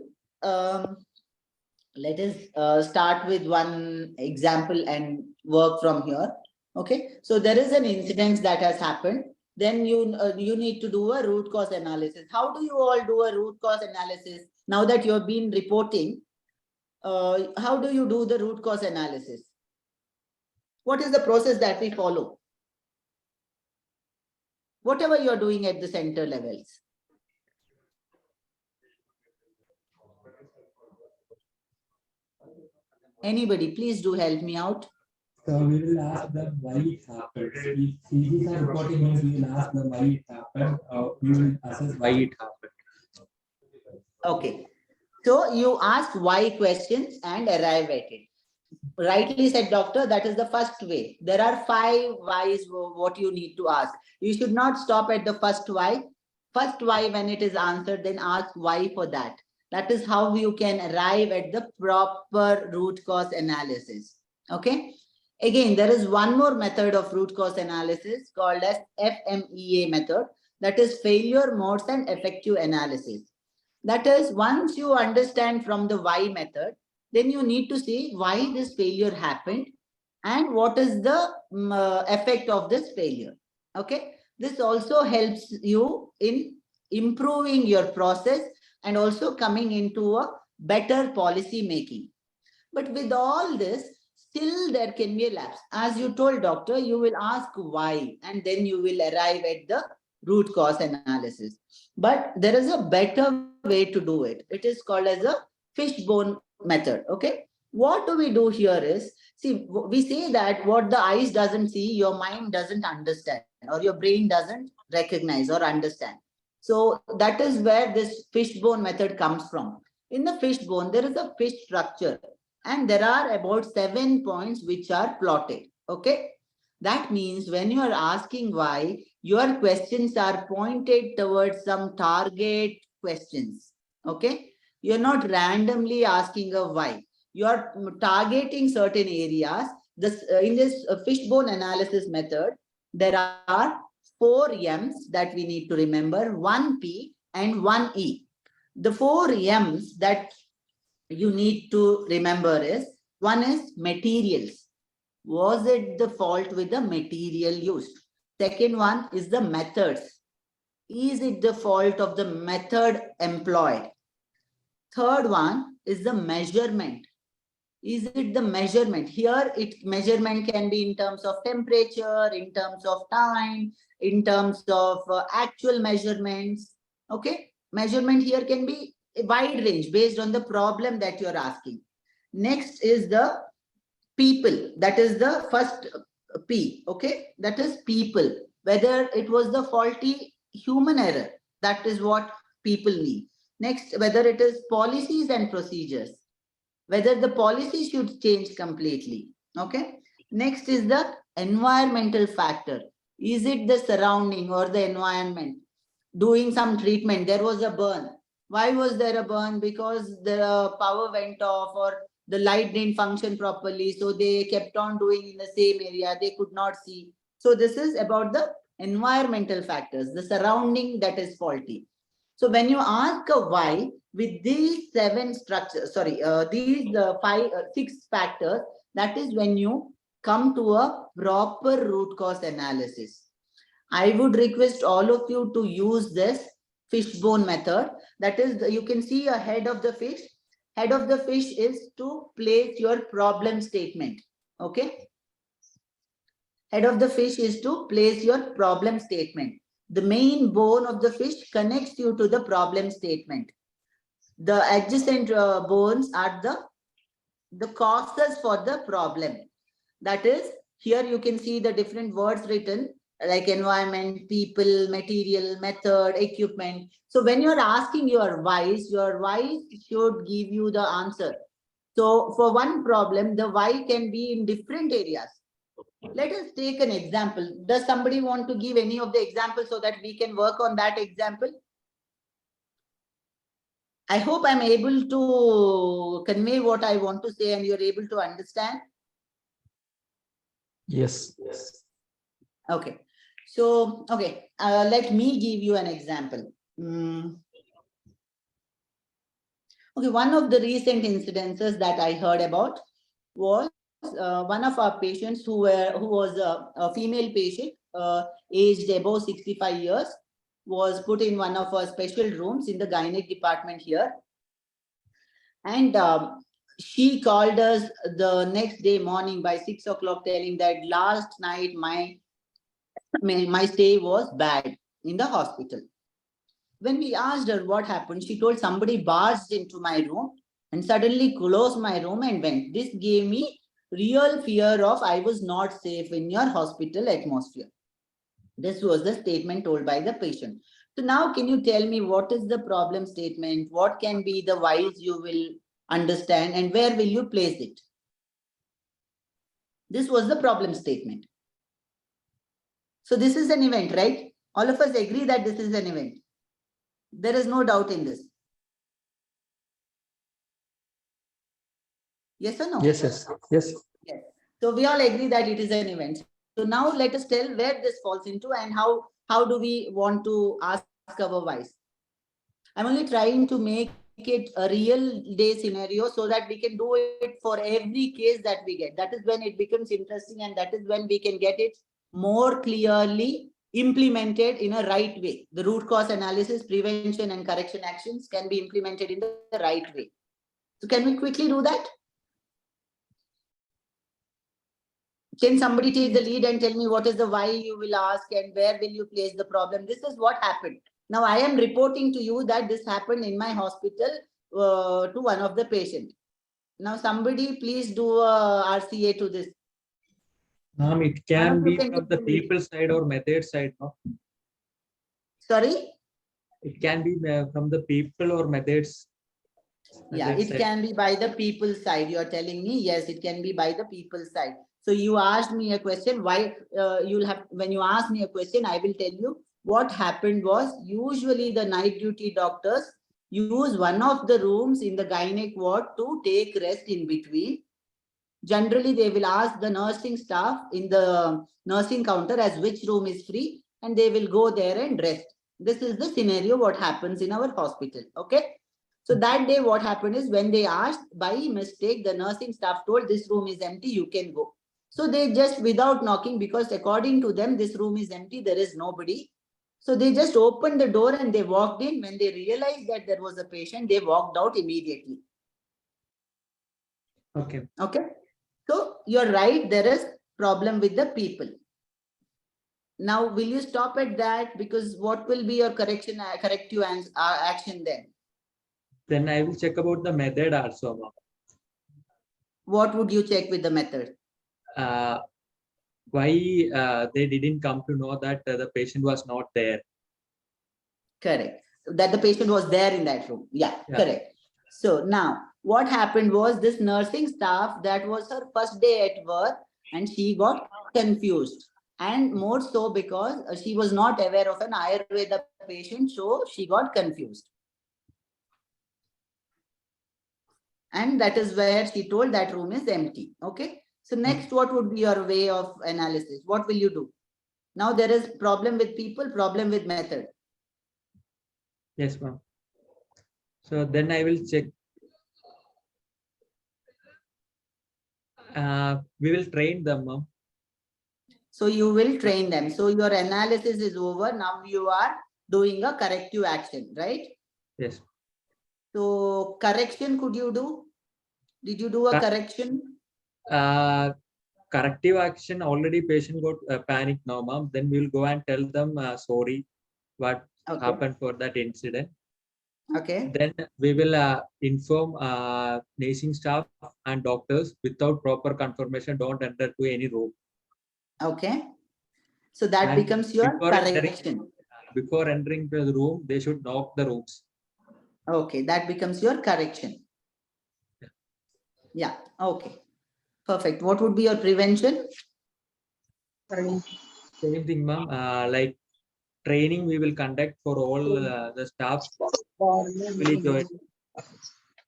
Speaker 4: let us start with one example and work from here. Okay, so there is an incident that has happened. Then you need to do a root cause analysis. How do you all do a root cause analysis? Now that you have been reporting, how do you do the root cause analysis? What is the process that we follow? Whatever you are doing at the center levels. Anybody, please do help me out.
Speaker 7: So we will ask them why it happened. If these are reporting means we will ask them why it happened. We will assess why it happened.
Speaker 4: Okay. So you ask why questions and arrive at it. Rightly said, doctor, that is the first way. There are 5 whys what you need to ask. You should not stop at the first why. First why, when it is answered, then ask why for that. That is how you can arrive at the proper root cause analysis. Okay. Again, there is one more method of root cause analysis called as FMEA method. That is failure modes and effective analysis. That is, once you understand from the why method, then you need to see why this failure happened and what is the effect of this failure. Okay. This also helps you in improving your process and also coming into a better policy making. But with all this, still there can be a lapse. As you told, doctor, you will ask why, and then you will arrive at the root cause analysis. But there is a better way to do it. It is called as a fishbone method. Okay. What do we do here is, see, we say that what the eyes doesn't see, your mind doesn't understand, or your brain doesn't recognize or understand. So that is where this fishbone method comes from. In the fishbone, there is a fish structure, and there are about 7 points which are plotted. Okay. That means when you are asking why, your questions are pointed towards some target questions. Okay. You're not randomly asking a why. You are targeting certain areas. This in this fishbone analysis method, there are 4 M's that we need to remember, 1 P and 1 E. The 4 M's that you need to remember is, one is materials. Was it the fault with the material used? Second one is the methods. Is it the fault of the method employed? Third one is the measurement. Is it the measurement? Here, measurement can be in terms of temperature, in terms of time, in terms of actual measurements. Okay, measurement here can be a wide range based on the problem that you're asking. Next is the people. That is the first P. Okay, that is people. Whether it was the faulty human error, that is what people need. Next, whether it is policies and procedures, whether the policy should change completely. Okay. Next is the environmental factor. Is it the surrounding or the environment? Doing some treatment, there was a burn. Why was there a burn? Because the power went off or the light didn't function properly. So they kept on doing in the same area. They could not see. So this is about the environmental factors, the surrounding that is faulty. So when you ask a why with these 7 structures, these 6 factors, that is when you come to a proper root cause analysis. I would request all of you to use this fishbone method. That is, you can see a head of the fish. Head of the fish is to place your problem statement. Okay. Head of the fish is to place your problem statement. The main bone of the fish connects you to the problem statement. The adjacent bones are the causes for the problem. That is, here you can see the different words written like environment, people, material, method, equipment. So when you're asking your whys should give you the answer. So for one problem, the why can be in different areas. Let us take an example. Does somebody want to give any of the examples so that we can work on that example? I hope I'm able to convey what I want to say and you're able to understand.
Speaker 2: Yes.
Speaker 4: Okay. So, okay, let me give you an example. Okay, one of the recent incidences that I heard about was one of our patients who was a female patient, aged above 65 years, was put in one of our special rooms in the gynec department here. And she called us the next day morning by 6 o'clock telling that last night my stay was bad in the hospital. When we asked her what happened, she told somebody barged into my room and suddenly closed my room and went. This gave me real fear of I was not safe in your hospital atmosphere. This was the statement told by the patient. So now can you tell me what is the problem statement? What can be the whys you will understand and where will you place it? This was the problem statement. So this is an event, right? All of us agree that this is an event. There is no doubt in this. Yes or no?
Speaker 2: Yes.
Speaker 4: Yes. So we all agree that it is an event. So now let us tell where this falls into and how do we want to ask our whys. I'm only trying to make it a real day scenario so that we can do it for every case that we get. That is when it becomes interesting and that is when we can get it more clearly implemented in a right way. The root cause analysis, prevention and correction actions can be implemented in the right way. So can we quickly do that? Can somebody take the lead and tell me what is the why you will ask and where will you place the problem? This is what happened. Now I am reporting to you that this happened in my hospital to one of the patients. Now somebody please do a RCA to this.
Speaker 8: Ma'am, it can be from the people side or method side, no?
Speaker 4: Sorry?
Speaker 8: It can be from the people or methods.
Speaker 4: Yeah, it can be by the people side. You are telling me, yes, it can be by the people side. So you asked me a question, why when you ask me a question, I will tell you what happened was usually the night duty doctors use one of the rooms in the gynec ward to take rest in between. Generally, they will ask the nursing staff in the nursing counter as which room is free and they will go there and rest. This is the scenario what happens in our hospital. Okay. So that day what happened is when they asked by mistake, the nursing staff told this room is empty, you can go. So they just without knocking, because according to them, this room is empty, there is nobody. So they just opened the door and they walked in. When they realized that there was a patient, they walked out immediately.
Speaker 8: Okay.
Speaker 4: Okay. So you're right, there is problem with the people. Now, will you stop at that? Because what will be your corrective action then?
Speaker 8: Then I will check about the method also, ma'am.
Speaker 4: What would you check with the method?
Speaker 8: Why they didn't come to know that the patient was not there.
Speaker 4: Correct. That the patient was there in that room. Yeah, correct. So now what happened was this nursing staff, that was her first day at work and she got confused. And more so because she was not aware of an AyurVAID patient, so she got confused. And that is where she told that room is empty. Okay. So next, what would be your way of analysis? What will you do? Now there is problem with people, problem with method.
Speaker 8: Yes, ma'am. So then I will check. We will train them, ma'am.
Speaker 4: So you will train them. So your analysis is over. Now you are doing a corrective action, right?
Speaker 8: Yes.
Speaker 4: So correction, could you do? Did you do a correction?
Speaker 8: Corrective action, already patient got panic now, ma'am. Then we'll go and tell them sorry, what happened for that incident.
Speaker 4: Okay.
Speaker 8: Then we will inform nursing staff and doctors without proper confirmation, don't enter to any room.
Speaker 4: Okay. So that
Speaker 8: And
Speaker 4: becomes your correction.
Speaker 8: Before entering the room, they should knock the rooms.
Speaker 4: Okay, that becomes your correction. Yeah, okay. Perfect. What would be your prevention?
Speaker 8: Same thing, ma'am. Like training, we will conduct for all the staff,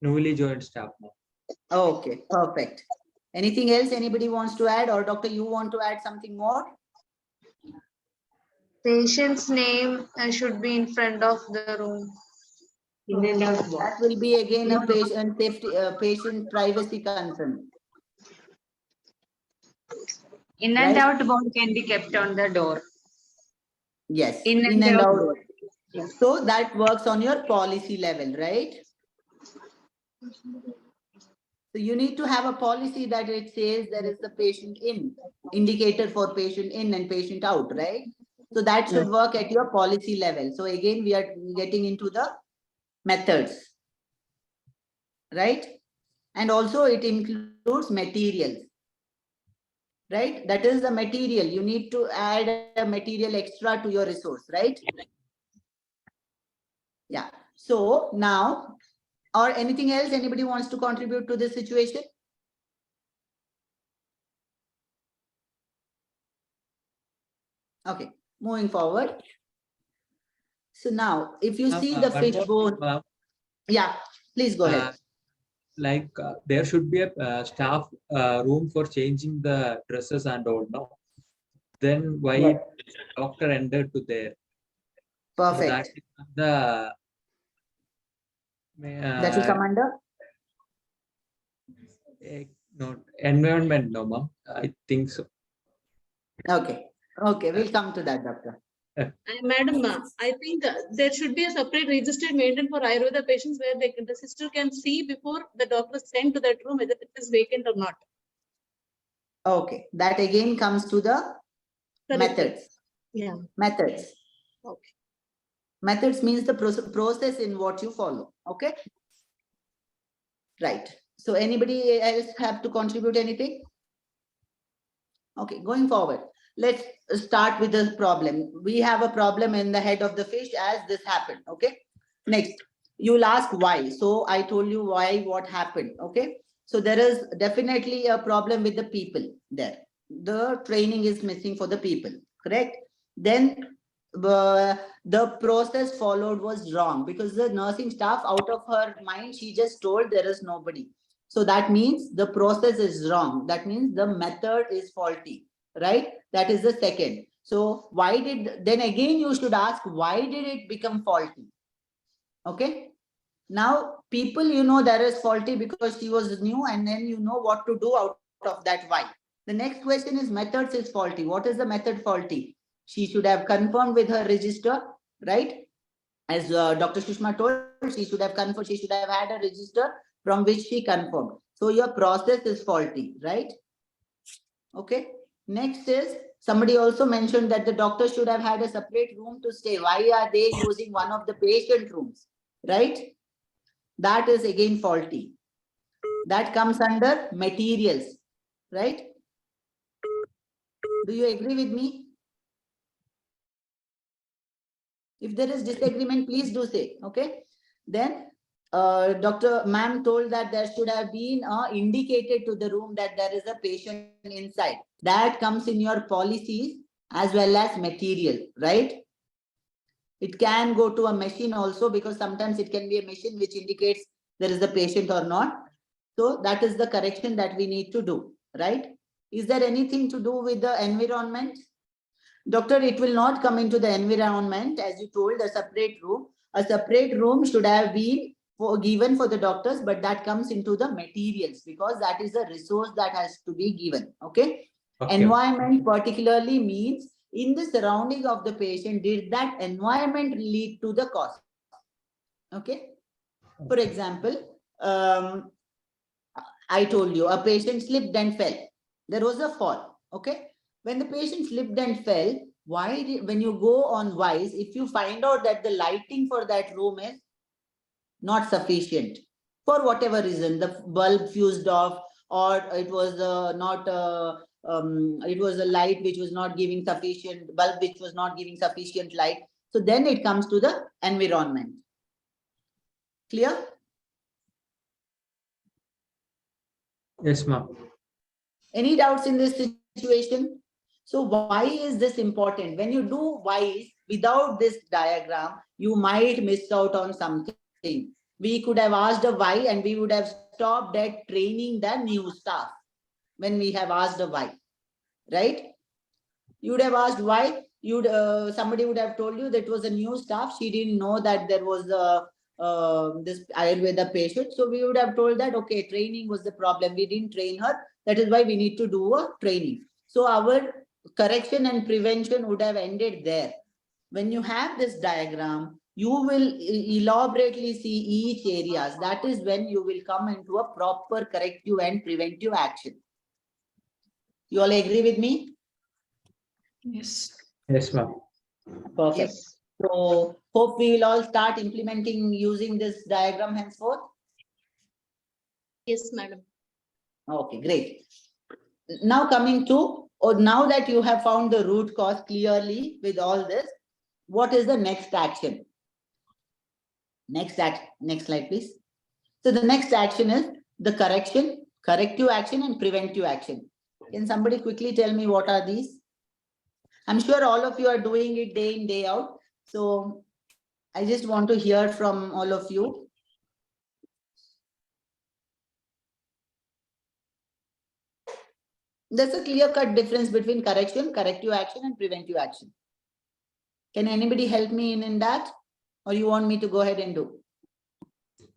Speaker 8: newly joined staff. Ma'am.
Speaker 4: Okay, perfect. Anything else anybody wants to add, or doctor, you want to add something more?
Speaker 3: Patient's name should be in front of the room.
Speaker 4: That will be again a patient safety, patient privacy concern.
Speaker 5: In and out board can be kept on the door.
Speaker 4: Yes,
Speaker 5: In and out board.
Speaker 4: Yeah. So that works on your policy level, right? So you need to have a policy that it says there is the patient in, indicator for patient in and patient out, right? So that should work at your policy level. So again, we are getting into the methods, right? And also it includes materials, right? That is the material. You need to add a material extra to your resource, right? Yeah. So now, or anything else anybody wants to contribute to this situation? Okay, moving forward. So now, if you see the fishbone, yeah, please go ahead.
Speaker 8: Like there should be a staff room for changing the dresses and all. No, then why doctor entered to there?
Speaker 4: Perfect.
Speaker 8: So that is the
Speaker 4: that will come under
Speaker 8: no environment. No, ma'am. I think so.
Speaker 4: Okay. Okay, we'll come to that, doctor.
Speaker 9: Madam, I think there should be a separate register maintained for Ayurveda patients where the sister can see before the doctor is sent to that room whether it is vacant or not.
Speaker 4: Okay, that again comes to the methods.
Speaker 9: Yeah.
Speaker 4: Methods.
Speaker 9: Okay.
Speaker 4: Methods means the process in what you follow. Okay. Right. So anybody else have to contribute anything? Okay, going forward. Let's start with the problem. We have a problem in the head of the fish as this happened. Okay. Next, you'll ask why. So I told you why, what happened. Okay. So there is definitely a problem with the people there. The training is missing for the people. Correct. Then the process followed was wrong because the nursing staff, out of her mind, she just told there is nobody. So that means the process is wrong. That means the method is faulty, right? That is the second. So why did, then again you should ask, why did it become faulty? Okay. Now people, you know, there is faulty because she was new, and then you know what to do out of that why. The next question is methods is faulty. What is the method faulty? She should have confirmed with her register, right? As Dr. Sushma told, she should have confirmed, she should have had a register from which she confirmed. So your process is faulty, right? Okay. Next is, somebody also mentioned that the doctor should have had a separate room to stay. Why are they using one of the patient rooms, right? That is again faulty. That comes under materials, right? Do you agree with me? If there is disagreement, please do say, okay? Then Dr. Ma'am told that there should have been indicated to the room that there is a patient inside. That comes in your policies as well as material, right? It can go to a machine also, because sometimes it can be a machine which indicates there is a patient or not. So that is the correction that we need to do, right? Is there anything to do with the environment? Doctor, it will not come into the environment. As you told, a separate room. A separate room should have been given for the doctors, but that comes into the materials because that is a resource that has to be given. Okay. Environment particularly means in the surrounding of the patient, did that environment lead to the cause? Okay. For example, I told you a patient slipped and fell. There was a fall. Okay. When the patient slipped and fell, when you go on WISE, if you find out that the lighting for that room is not sufficient for whatever reason, the bulb fused off, or it was it was a light which was not giving sufficient, bulb which was not giving sufficient light. So then it comes to the environment. Clear?
Speaker 8: Yes, ma'am.
Speaker 4: Any doubts in this situation? So why is this important? When you do WISE without this diagram, you might miss out on something. We could have asked a why and we would have stopped at training the new staff when we have asked a why, right? You would have asked why. Somebody would have told you that it was a new staff. She didn't know that there was this Ayurveda patient. So we would have told that, okay, training was the problem. We didn't train her. That is why we need to do a training. So our correction and prevention would have ended there. When you have this diagram, you will elaborately see each areas. That is when you will come into a proper corrective and preventive action. You all agree with me?
Speaker 6: Yes.
Speaker 8: Yes, ma'am.
Speaker 4: Perfect.
Speaker 5: Yes.
Speaker 4: So hope we will all start implementing using this diagram henceforth.
Speaker 9: Yes, madam.
Speaker 4: Okay, great. Now coming to, now that you have found the root cause clearly with all this, what is the next action? Next slide, please. So the next action is the correction, corrective action and preventive action. Can somebody quickly tell me what are these? I'm sure all of you are doing it day in, day out. So I just want to hear from all of you. There's a clear-cut difference between correction, corrective action and preventive action. Can anybody help me in that? Or you want me to go ahead and do?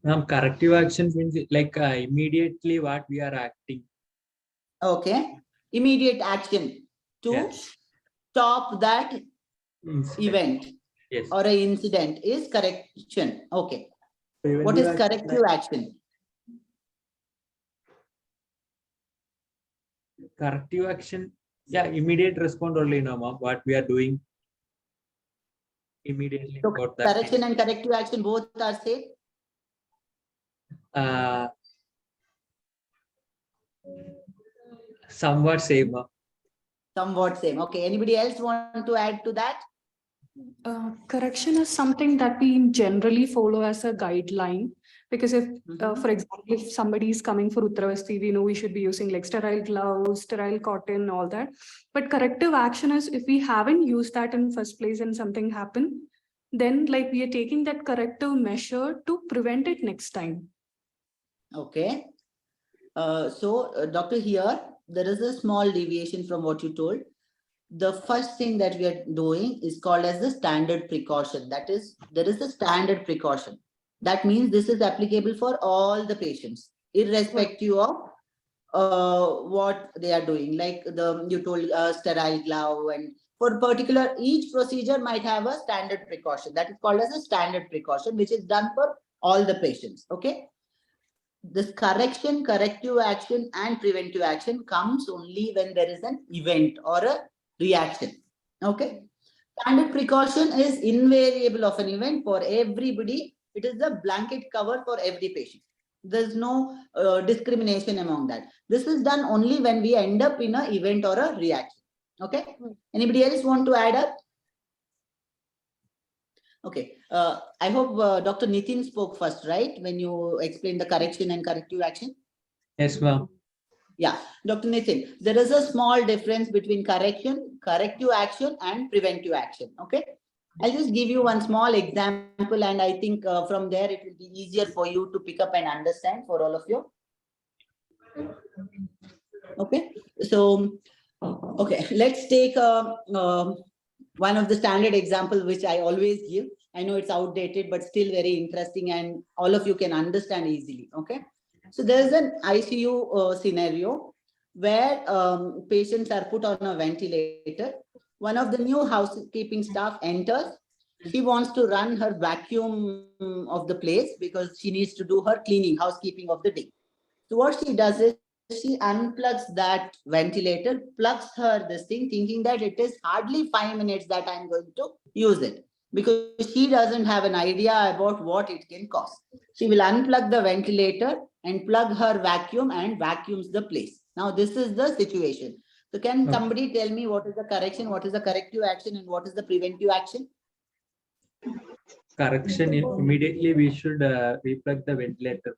Speaker 8: Corrective action means like immediately what we are acting.
Speaker 4: Okay. Immediate action to stop that event
Speaker 8: Yes.
Speaker 4: or an incident is correction. Okay.
Speaker 8: Preventive
Speaker 4: What is
Speaker 8: action,
Speaker 4: corrective action?
Speaker 8: Corrective action, yeah, immediate response only, no, ma'am. What we are doing immediately.
Speaker 4: So
Speaker 8: about that
Speaker 4: correction and corrective action both are same?
Speaker 8: Somewhat same, ma'am.
Speaker 6: Somewhat
Speaker 4: same. Okay. Anybody else want to add to that?
Speaker 6: Correction is something that we generally follow as a guideline, because if, for example, if somebody is coming for Uttravasti, we know we should be using like sterile gloves, sterile cotton, all that. But corrective action is if we haven't used that in first place and something happened, then like we are taking that corrective measure to prevent it next time.
Speaker 4: Okay. Doctor, here, there is a small deviation from what you told. The first thing that we are doing is called as the standard precaution. That is, there is a standard precaution. That means this is applicable for all the patients, irrespective of what they are doing. Like you told sterile glove, and for particular, each procedure might have a standard precaution. That is called as a standard precaution, which is done for all the patients. Okay. This correction, corrective action and preventive action comes only when there is an event or a reaction. Okay. Standard precaution is invariable of an event for everybody. It is the blanket cover for every patient. There's no discrimination among that. This is done only when we end up in an event or a reaction. Okay. Anybody else want to add up? Okay. I hope Dr. Nitin spoke first, right? When you explained the correction and corrective action?
Speaker 8: Yes, ma'am.
Speaker 4: Yeah. Dr. Nitin, there is a small difference between correction, corrective action and preventive action. Okay. I'll just give you one small example, and I think from there it will be easier for you to pick up and understand for all of you. Okay. So, okay, let's take one of the standard examples, which I always give. I know it's outdated, but still very interesting, and all of you can understand easily. Okay. So there's an ICU scenario where patients are put on a ventilator. One of the new housekeeping staff enters She wants to run her vacuum of the place because she needs to do her cleaning, housekeeping of the day. So what she does is she unplugs that ventilator, plugs her this thing, thinking that it is hardly 5 minutes that I'm going to use it, because she doesn't have an idea about what it can cost. She will unplug the ventilator and plug her vacuum and vacuums the place. Now this is the situation. So can somebody tell me what is the correction, what is the corrective action, and what is the preventive action?
Speaker 8: Correction, immediately we should replug the ventilator.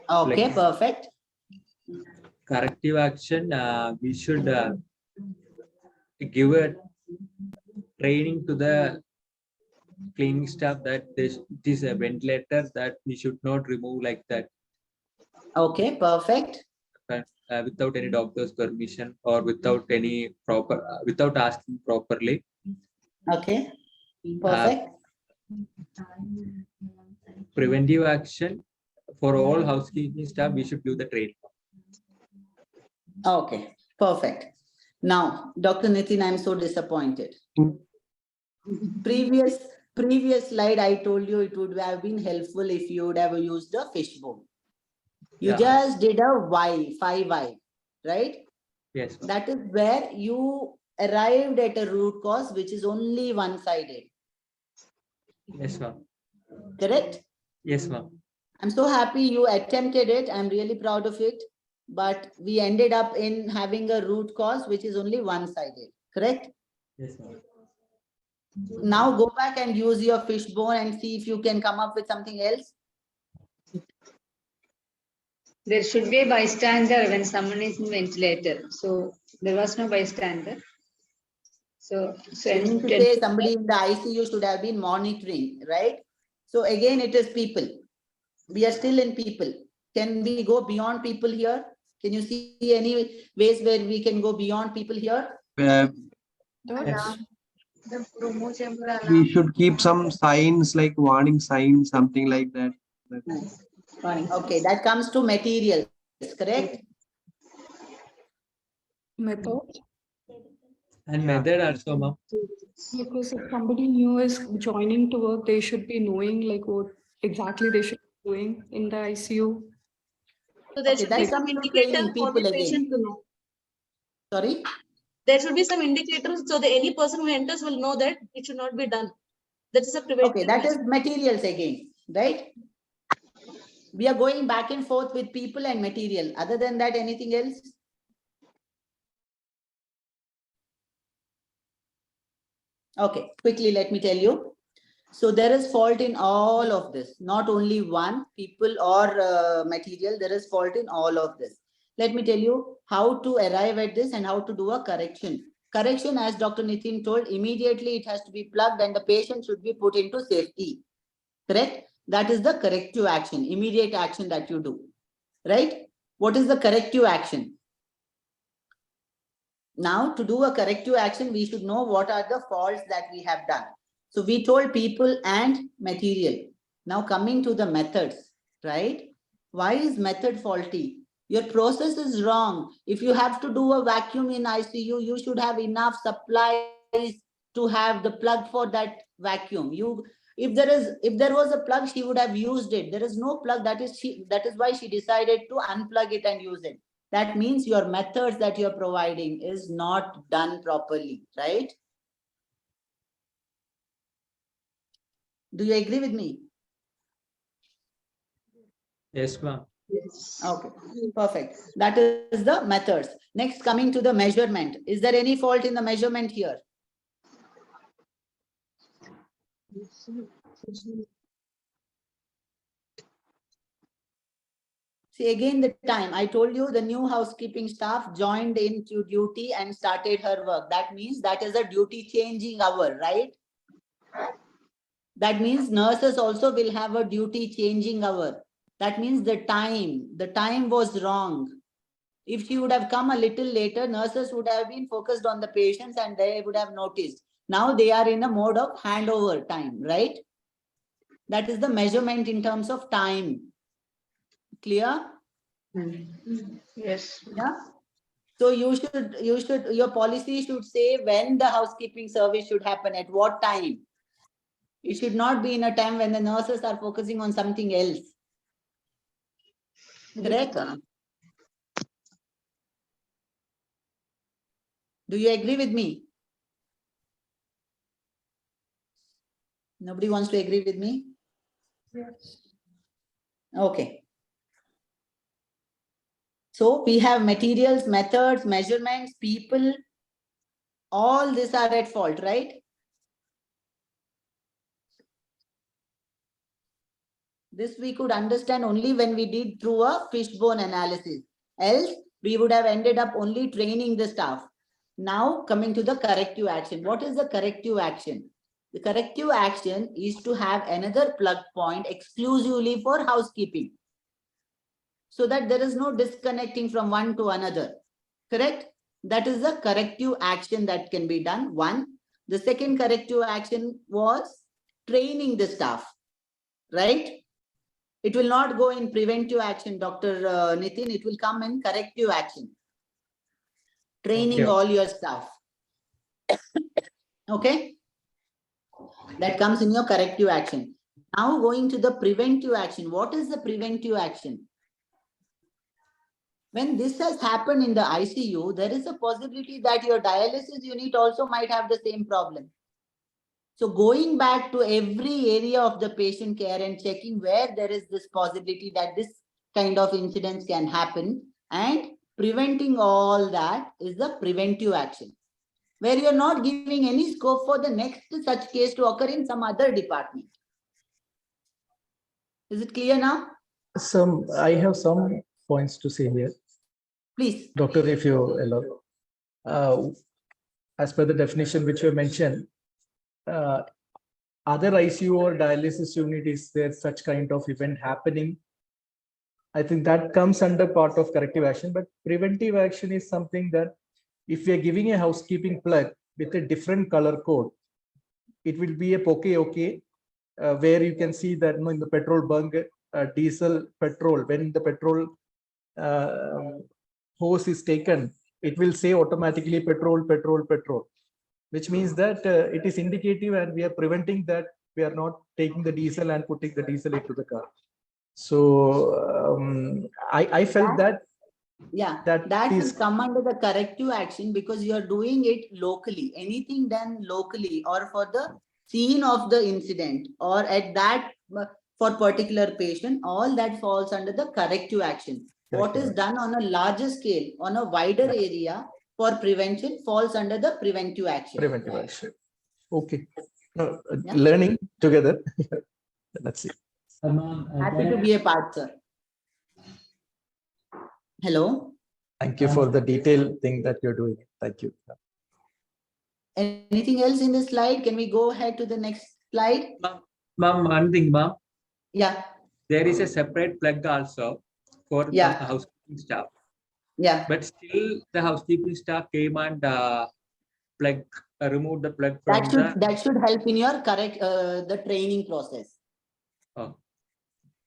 Speaker 4: Okay,
Speaker 8: Like,
Speaker 4: perfect.
Speaker 8: corrective action, we should give a training to the cleaning staff that this is a ventilator that we should not remove like that.
Speaker 4: Okay, perfect.
Speaker 8: Without any doctor's permission or without any proper, without asking properly.
Speaker 4: Okay, perfect.
Speaker 8: Preventive action for all housekeeping staff, we should do the training.
Speaker 4: Okay, perfect. Now, Dr. Nitin, I'm so disappointed. Previous slide, I told you it would have been helpful if you would have used a fishbone. You just did a Y, 5Y, right?
Speaker 8: Yes.
Speaker 4: That is where you arrived at a root cause which is only one-sided.
Speaker 8: Yes, ma'am.
Speaker 4: Correct?
Speaker 8: Yes, ma'am.
Speaker 4: I'm so happy you attempted it. I'm really proud of it. But we ended up in having a root cause which is only one-sided. Correct?
Speaker 8: Yes, ma'am.
Speaker 4: Now go back and use your fishbone and see if you can come up with something else.
Speaker 5: There should be a bystander when someone is in ventilator. So there was no bystander. So
Speaker 4: You mean to say somebody in the ICU should have been monitoring, right? So again, it is people. We are still in people. Can we go beyond people here? Can you see any ways where we can go beyond people here?
Speaker 8: Yes.
Speaker 10: We should keep some signs like warning signs, something like that.
Speaker 4: Okay, that comes to materials, correct?
Speaker 6: Method.
Speaker 8: And method also, ma'am.
Speaker 6: Because if somebody new is joining to work, they should be knowing like what exactly they should be doing in the ICU.
Speaker 9: So there
Speaker 4: Okay,
Speaker 9: should be
Speaker 4: that
Speaker 9: some
Speaker 4: comes to
Speaker 9: indicator
Speaker 4: training
Speaker 9: for
Speaker 4: people
Speaker 9: the
Speaker 4: again.
Speaker 9: patient to know.
Speaker 4: Sorry?
Speaker 9: There should be some indicators so that any person who enters will know that it should not be done. That is a preventive.
Speaker 4: Okay, that is materials again, right? We are going back and forth with people and material. Other than that, anything else? Okay, quickly let me tell you. So there is fault in all of this, not only one, people or material, there is fault in all of this. Let me tell you how to arrive at this and how to do a correction. Correction, as Dr. Nitin told, immediately it has to be plugged and the patient should be put into safety. Correct? That is the corrective action, immediate action that you do. Right? What is the corrective action? Now, to do a corrective action, we should know what are the faults that we have done. So we told people and material. Now coming to the methods, right? Why is method faulty? Your process is wrong. If you have to do a vacuum in ICU, you should have enough supplies to have the plug for that vacuum. If there was a plug, she would have used it. There is no plug. That is why she decided to unplug it and use it. That means your methods that you're providing is not done properly, right? Do you agree with me?
Speaker 8: Yes, ma'am.
Speaker 4: Okay, perfect. That is the methods. Next, coming to the measurement. Is there any fault in the measurement here? See, again, the time. I told you the new housekeeping staff joined into duty and started her work. That means that is a duty changing hour, right? That means nurses also will have a duty changing hour. That means the time was wrong. If she would have come a little later, nurses would have been focused on the patients and they would have noticed. Now they are in a mode of handover time, right? That is the measurement in terms of time. Clear?
Speaker 5: Yes.
Speaker 4: Yeah. So your policy should say when the housekeeping service should happen, at what time. It should not be in a time when the nurses are focusing on something else. Correct? Do you agree with me? Nobody wants to agree with me?
Speaker 6: Yes.
Speaker 4: Okay. So we have materials, methods, measurements, people. All these are at fault, right? This we could understand only when we did through a fishbone analysis. Else, we would have ended up only training the staff. Now, coming to the corrective action. What is the corrective action? The corrective action is to have another plug point exclusively for housekeeping, so that there is no disconnecting from one to another. Correct? That is the corrective action that can be done. One. The second corrective action was training the staff, right? It will not go in preventive action, Dr. Nitin. It will come in corrective action. Training all your staff. Okay? That comes in your corrective action. Now going to the preventive action. What is the preventive action? When this has happened in the ICU, there is a possibility that your dialysis unit also might have the same problem. So going back to every area of the patient care and checking where there is this possibility that this kind of incidents can happen, and preventing all that is the preventive action, where you are not giving any scope for the next such case to occur in some other department. Is it clear now?
Speaker 2: I have some points to say here.
Speaker 4: Please.
Speaker 2: Doctor, if you allow. As per the definition which you mentioned, other ICU or dialysis unit, is there such kind of event happening? I think that comes under part of corrective action, but preventive action is something that if we are giving a housekeeping plug with a different color code, it will be a okay, where you can see that in the petrol bunk, diesel, petrol, when the petrol hose is taken, it will say automatically petrol, which means that it is indicative and we are preventing that we are not taking the diesel and putting the diesel into the car. So I felt that
Speaker 4: that should come under the corrective action, because you are doing it locally. Anything done locally or for the scene of the incident or at that for particular patient, all that falls under the corrective action. What is done on a larger scale, on a wider area for prevention, falls under the preventive action.
Speaker 2: Preventive action. Okay. Learning together. Let's see.
Speaker 4: Happy to be a part, sir. Hello.
Speaker 2: Thank you for the detailed thing that you're doing. Thank you.
Speaker 4: Anything else in this slide? Can we go ahead to the next slide?
Speaker 8: Ma'am, one thing, ma'am.
Speaker 4: Yeah.
Speaker 8: There is a separate plug also for the housekeeping staff.
Speaker 4: Yeah.
Speaker 8: But still the housekeeping staff came and removed the plug from
Speaker 4: that should help in your the training process.
Speaker 8: Oh.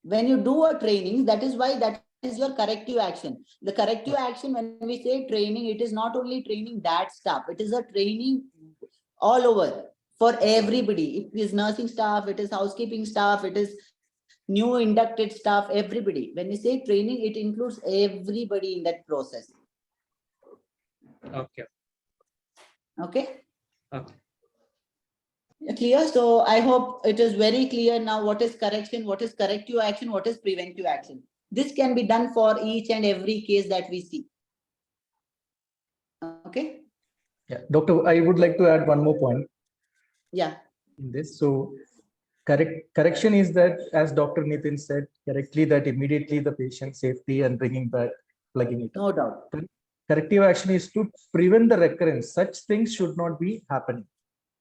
Speaker 4: When you do a training, that is why that is your corrective action. The corrective action, when we say training, it is not only training that staff, it is a training all over for everybody. It is nursing staff, it is housekeeping staff, it is new inducted staff, everybody. When we say training, it includes everybody in that process.
Speaker 8: Okay.
Speaker 4: Okay.
Speaker 8: Okay.
Speaker 4: Clear? So I hope it is very clear now what is correction, what is corrective action, what is preventive action. This can be done for each and every case that we see. Okay.
Speaker 2: Yeah, Doctor, I would like to add one more point.
Speaker 4: Yeah.
Speaker 2: In this, so correction is that, as Dr. Nitin said correctly, that immediately the patient safety and bringing back, plugging it.
Speaker 4: No doubt.
Speaker 2: Corrective action is to prevent the recurrence. Such things should not be happening.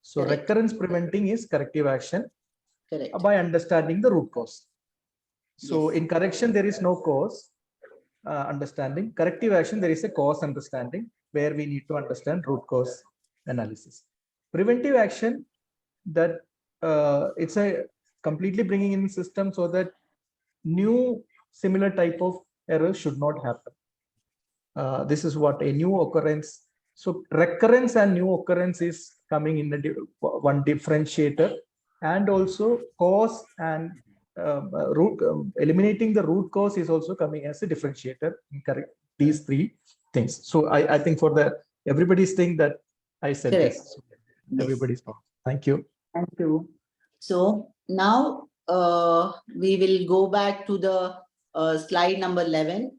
Speaker 2: So recurrence preventing is corrective action.
Speaker 4: Correct.
Speaker 2: By understanding the root cause. So in correction, there is no cause understanding. Corrective action, there is a cause understanding, where we need to understand root cause analysis. Preventive action, that it's a completely bringing in system so that new similar type of errors should not happen. This is what a new occurrence. So recurrence and new occurrence is coming in the one differentiator, and also cause and eliminating the root cause is also coming as a differentiator in correct these three things. So I think for the everybody's thing that I said
Speaker 4: Correct.
Speaker 2: this. So
Speaker 4: Yes.
Speaker 2: everybody's fine. Thank you.
Speaker 4: Thank you. So now we will go back to the slide number 11.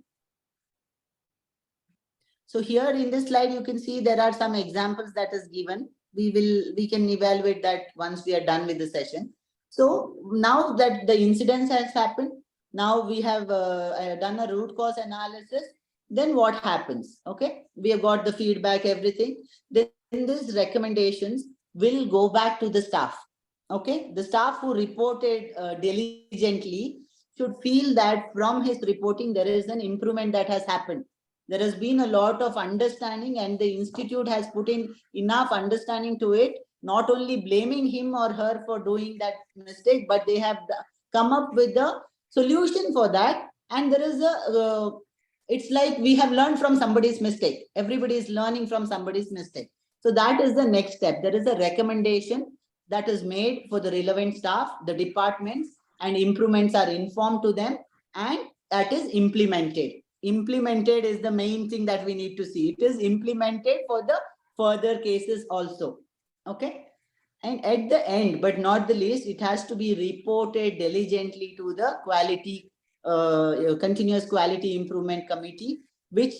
Speaker 4: So here in this slide, you can see there are some examples that is given. We can evaluate that once we are done with the session. So now that the incidence has happened, now we have done a root cause analysis. Then what happens? Okay, we have got the feedback, everything. Then these recommendations will go back to the staff. Okay, the staff who reported diligently should feel that from his reporting there is an improvement that has happened. There has been a lot of understanding and the institute has put in enough understanding to it, not only blaming him or her for doing that mistake, but they have come up with a solution for that. And there is a, it's like we have learned from somebody's mistake. Everybody is learning from somebody's mistake. So that is the next step. There is a recommendation that is made for the relevant staff, the departments, and improvements are informed to them, and that is implemented. Implemented is the main thing that we need to see. It is implemented for the further cases also. Okay. And at the end, but not the least, it has to be reported diligently to the quality, continuous quality improvement committee, which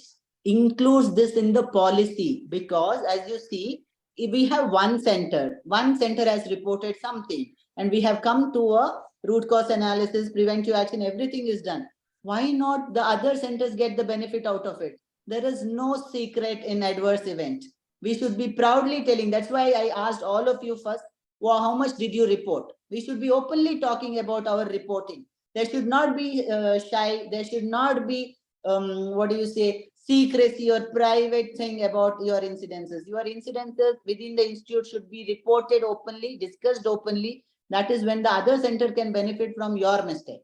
Speaker 4: includes this in the policy, because as you see, if we have one center has reported something, and we have come to a root cause analysis, preventive action, everything is done. Why not the other centers get the benefit out of it? There is no secret in adverse event. We should be proudly telling. That's why I asked all of you first, well, how much did you report? We should be openly talking about our reporting. There should not be shy. There should not be, what do you say, secrecy or private thing about your incidences. Your incidences within the institute should be reported openly, discussed openly. That is when the other center can benefit from your mistake.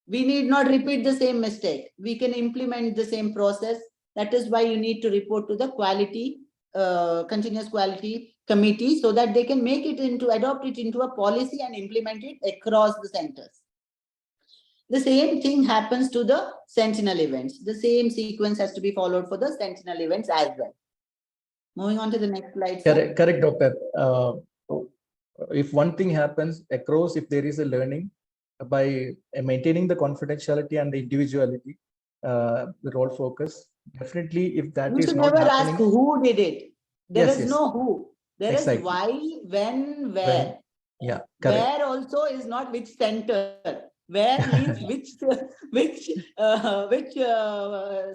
Speaker 4: We need not repeat the same mistake. We can implement the same process. That is why you need to report to the quality, continuous quality committee, so that they can make it into, adopt it into a policy and implement it across the centers. The same thing happens to the sentinel events. The same sequence has to be followed for the sentinel events as well. Moving on to the next slide. Sir.
Speaker 2: Correct, doctor. If one thing happens across, if there is a learning, by maintaining the confidentiality and the individuality, the role focus, definitely if that
Speaker 4: you
Speaker 2: is
Speaker 4: should
Speaker 2: not
Speaker 4: never
Speaker 2: happening,
Speaker 4: ask who did it. There
Speaker 2: yes,
Speaker 4: is
Speaker 2: yes.
Speaker 4: no who. There
Speaker 2: Exactly.
Speaker 4: is why, when, where.
Speaker 2: Yeah, correct.
Speaker 4: Where also is not which center. Where means which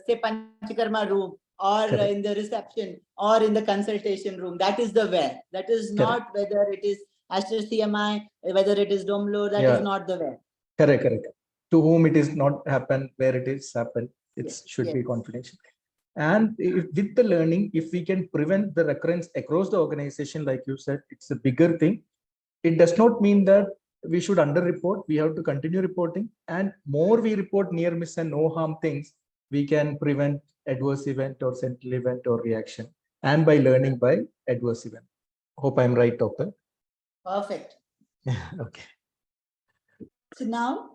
Speaker 4: say Panchakarma room, or
Speaker 2: Correct.
Speaker 4: in the reception, or in the consultation room. That is the where. That is not whether it is Aster CMI, whether it is Domlo. That is not the where.
Speaker 2: Correct. To whom it is not happened, where it is happened, it should be confidential. And with the learning, if we can prevent the recurrence across the organization, like you said, it's a bigger thing. It does not mean that we should underreport. We have to continue reporting, and more we report near miss and no harm things, we can prevent adverse event or sentinel event or reaction, and by learning by adverse event. Hope I'm right, doctor.
Speaker 4: Perfect.
Speaker 2: Okay.
Speaker 4: So now,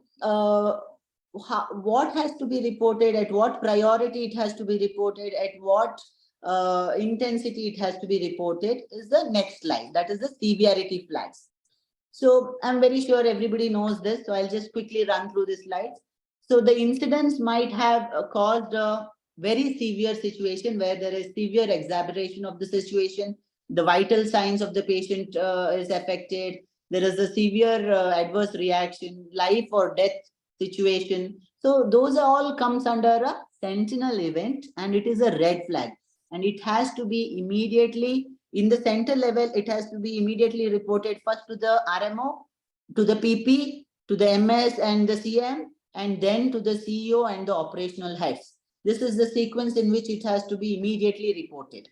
Speaker 4: what has to be reported, at what priority it has to be reported, at what intensity it has to be reported is the next slide. That is the severity flags. So I'm very sure everybody knows this. So I'll just quickly run through the slides. So the incidents might have caused a very severe situation where there is severe exacerbation of the situation. The vital signs of the patient is affected. There is a severe adverse reaction, life or death situation. So those all comes under a sentinel event, and it is a red flag, and it has to be immediately in the center level. It has to be immediately reported first to the RMO, to the PP, to the MS and the CM, and then to the CEO and the operational heads. This is the sequence in which it has to be immediately reported.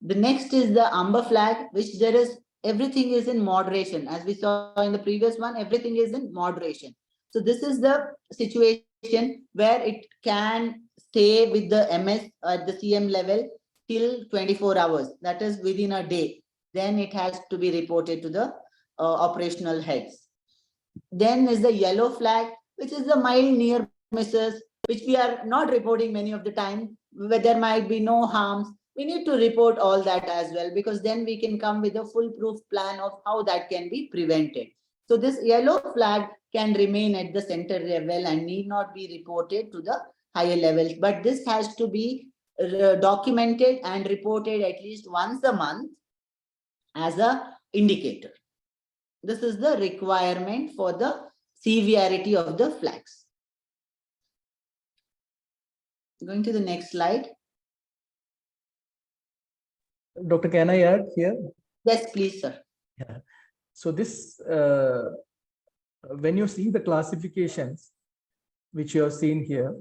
Speaker 4: The next is the amber flag, which there is everything is in moderation. As we saw in the previous one, everything is in moderation. So this is the situation where it can stay with the MS at the CM level till 24 hours. That is within a day. Then it has to be reported to the operational heads. Then is the yellow flag, which is the mild near misses, which we are not reporting many of the time, where there might be no harms. We need to report all that as well, because then we can come with a foolproof plan of how that can be prevented. So this yellow flag can remain at the center level and need not be reported to the higher levels. But this has to be documented and reported at least once a month as a indicator. This is the requirement for the severity of the flags. Going to the next slide.
Speaker 2: Doctor, can I add here?
Speaker 4: Yes, please, sir.
Speaker 2: Yeah. So this, when you see the classifications, which you have seen here,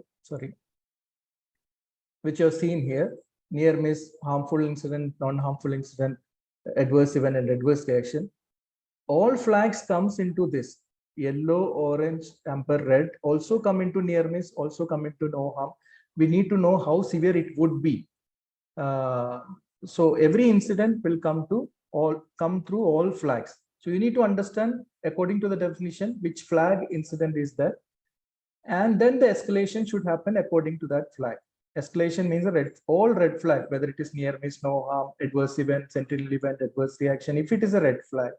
Speaker 2: near miss, harmful incident, non-harmful incident, adverse event and adverse reaction, all flags comes into this. Yellow, orange, amber, red also come into near miss, also come into no harm. We need to know how severe it would be. So every incident will come through all flags. So you need to understand, according to the definition, which flag incident is there. And then the escalation should happen according to that flag. Escalation means all red flag, whether it is near miss, no harm, adverse event, sentinel event, adverse reaction. If it is a red flag,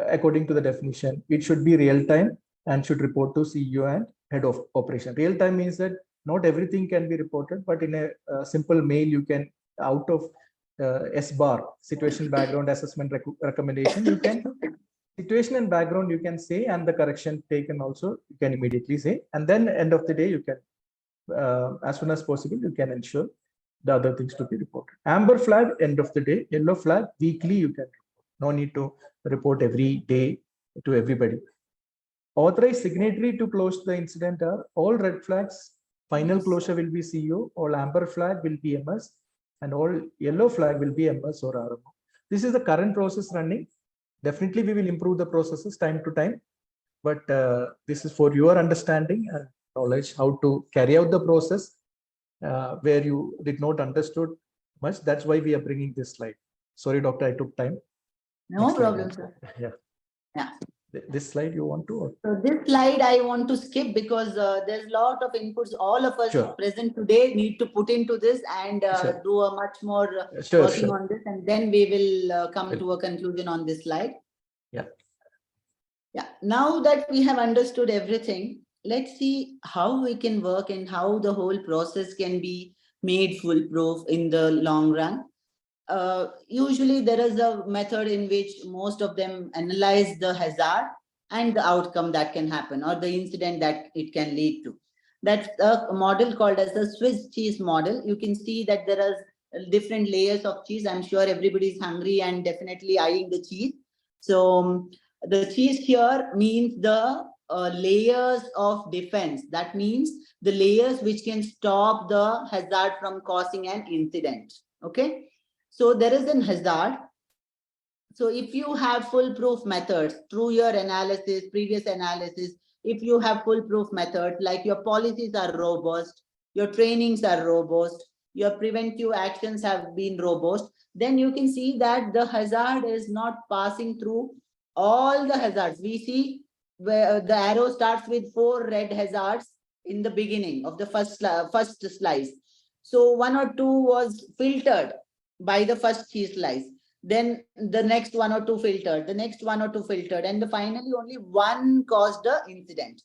Speaker 2: according to the definition, it should be real time and should report to CEO and head of operation. Real time means that not everything can be reported, but in a simple mail, you can, out of S-bar, situation background assessment recommendation, you can, situation and background you can say, and the correction taken also you can immediately say, and then end of the day you can, as soon as possible, you can ensure the other things to be reported. Amber flag, end of the day. Yellow flag, weekly you can report. No need to report every day to everybody. Authorized signatory to close the incident are all red flags. Final closure will be CEO. All amber flag will be MS, and all yellow flag will be MS or RMO. This is the current process running. Definitely, we will improve the processes time to time. But this is for your understanding and knowledge how to carry out the process where you did not understood much. That's why we are bringing this slide. Sorry, doctor, I took time.
Speaker 4: No problem, sir.
Speaker 2: Yeah.
Speaker 4: Yeah.
Speaker 2: This slide you want to? Or?
Speaker 4: So this slide I want to skip because there's a lot of inputs. All of us present today need to put into this and do a much more working on this, and then we will come to a conclusion on this slide.
Speaker 2: Yeah.
Speaker 4: Yeah. Now that we have understood everything, let's see how we can work and how the whole process can be made foolproof in the long run. Usually there is a method in which most of them analyze the hazard and the outcome that can happen or the incident that it can lead to. That's a model called as the Swiss cheese model. You can see that there are different layers of cheese. I'm sure everybody is hungry and definitely eyeing the cheese. So the cheese here means the layers of defense. That means the layers which can stop the hazard from causing an incident. Okay. So there is an hazard. So if you have foolproof methods through your analysis, previous analysis, if you have foolproof methods, like your policies are robust, your trainings are robust, your preventive actions have been robust, then you can see that the hazard is not passing through all the hazards. We see where the arrow starts with 4 red hazards in the beginning of the first slice. So 1 or 2 was filtered by the first cheese slice, then the next 1 or 2 filtered, the next 1 or 2 filtered, and finally only 1 caused the incident.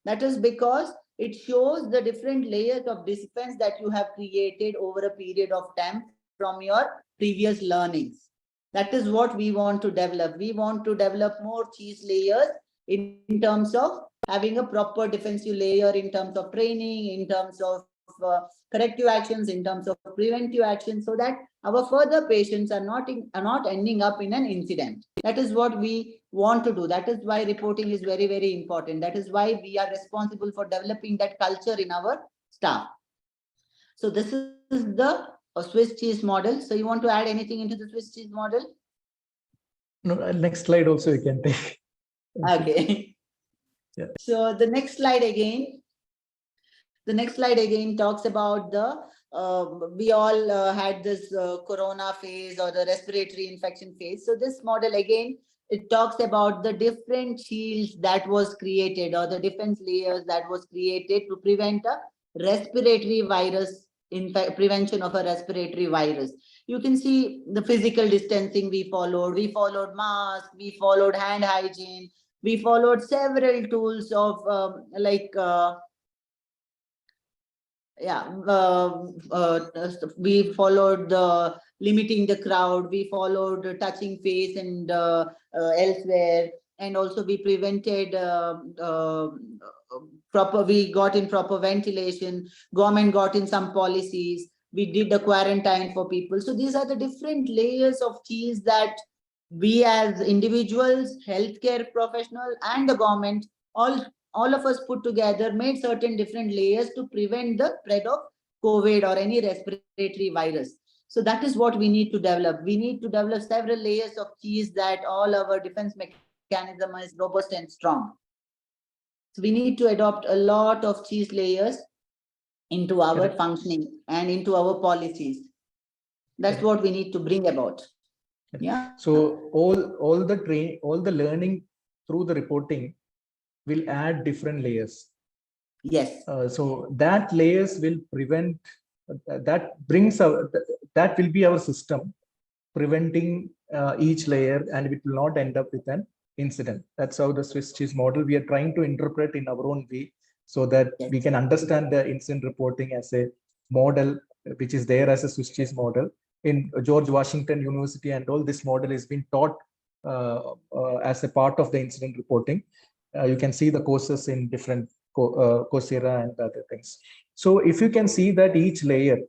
Speaker 4: That is because it shows the different layers of defense that you have created over a period of time from your previous learnings. That is what we want to develop. We want to develop more cheese layers in terms of having a proper defensive layer, in terms of training, in terms of corrective actions, in terms of preventive actions, so that our further patients are not ending up in an incident. That is what we want to do. That is why reporting is very, very important. That is why we are responsible for developing that culture in our staff. So this is the Swiss cheese model. So you want to add anything into the Swiss cheese model?
Speaker 2: No, next slide also you can take.
Speaker 4: Okay.
Speaker 2: Yeah.
Speaker 4: So the next slide again. The next slide again talks about the, we all had this corona phase or the respiratory infection phase. So this model again it talks about the different shields that was created or the defense layers that was created to prevent a respiratory virus, prevention of a respiratory virus. You can see the physical distancing we followed masks, we followed hand hygiene, we followed several tools of we followed the limiting the crowd, we followed touching face and elsewhere, and also we prevented we got in proper ventilation, government got in some policies, we did the quarantine for people. So these are the different layers of cheese that we as individuals, healthcare professional and the government, all of us put together made certain different layers to prevent the spread of COVID or any respiratory virus. So that is what we need to develop. We need to develop several layers of cheese that all our defense mechanism is robust and strong. So we need to adopt a lot of cheese layers into our functioning and into our policies. That's what we need to bring about. Yeah.
Speaker 2: So all the learning through the reporting will add different layers.
Speaker 4: Yes.
Speaker 2: So that layers will prevent, that will be our system preventing each layer, and it will not end up with an incident. That's how the Swiss cheese model we are trying to interpret in our own way, so that we can understand the incident reporting as a model which is there as a Swiss cheese model. In George Washington University and all, this model is being taught as a part of the incident reporting. You can see the courses in different Coursera and other things. So if you can see that each layer,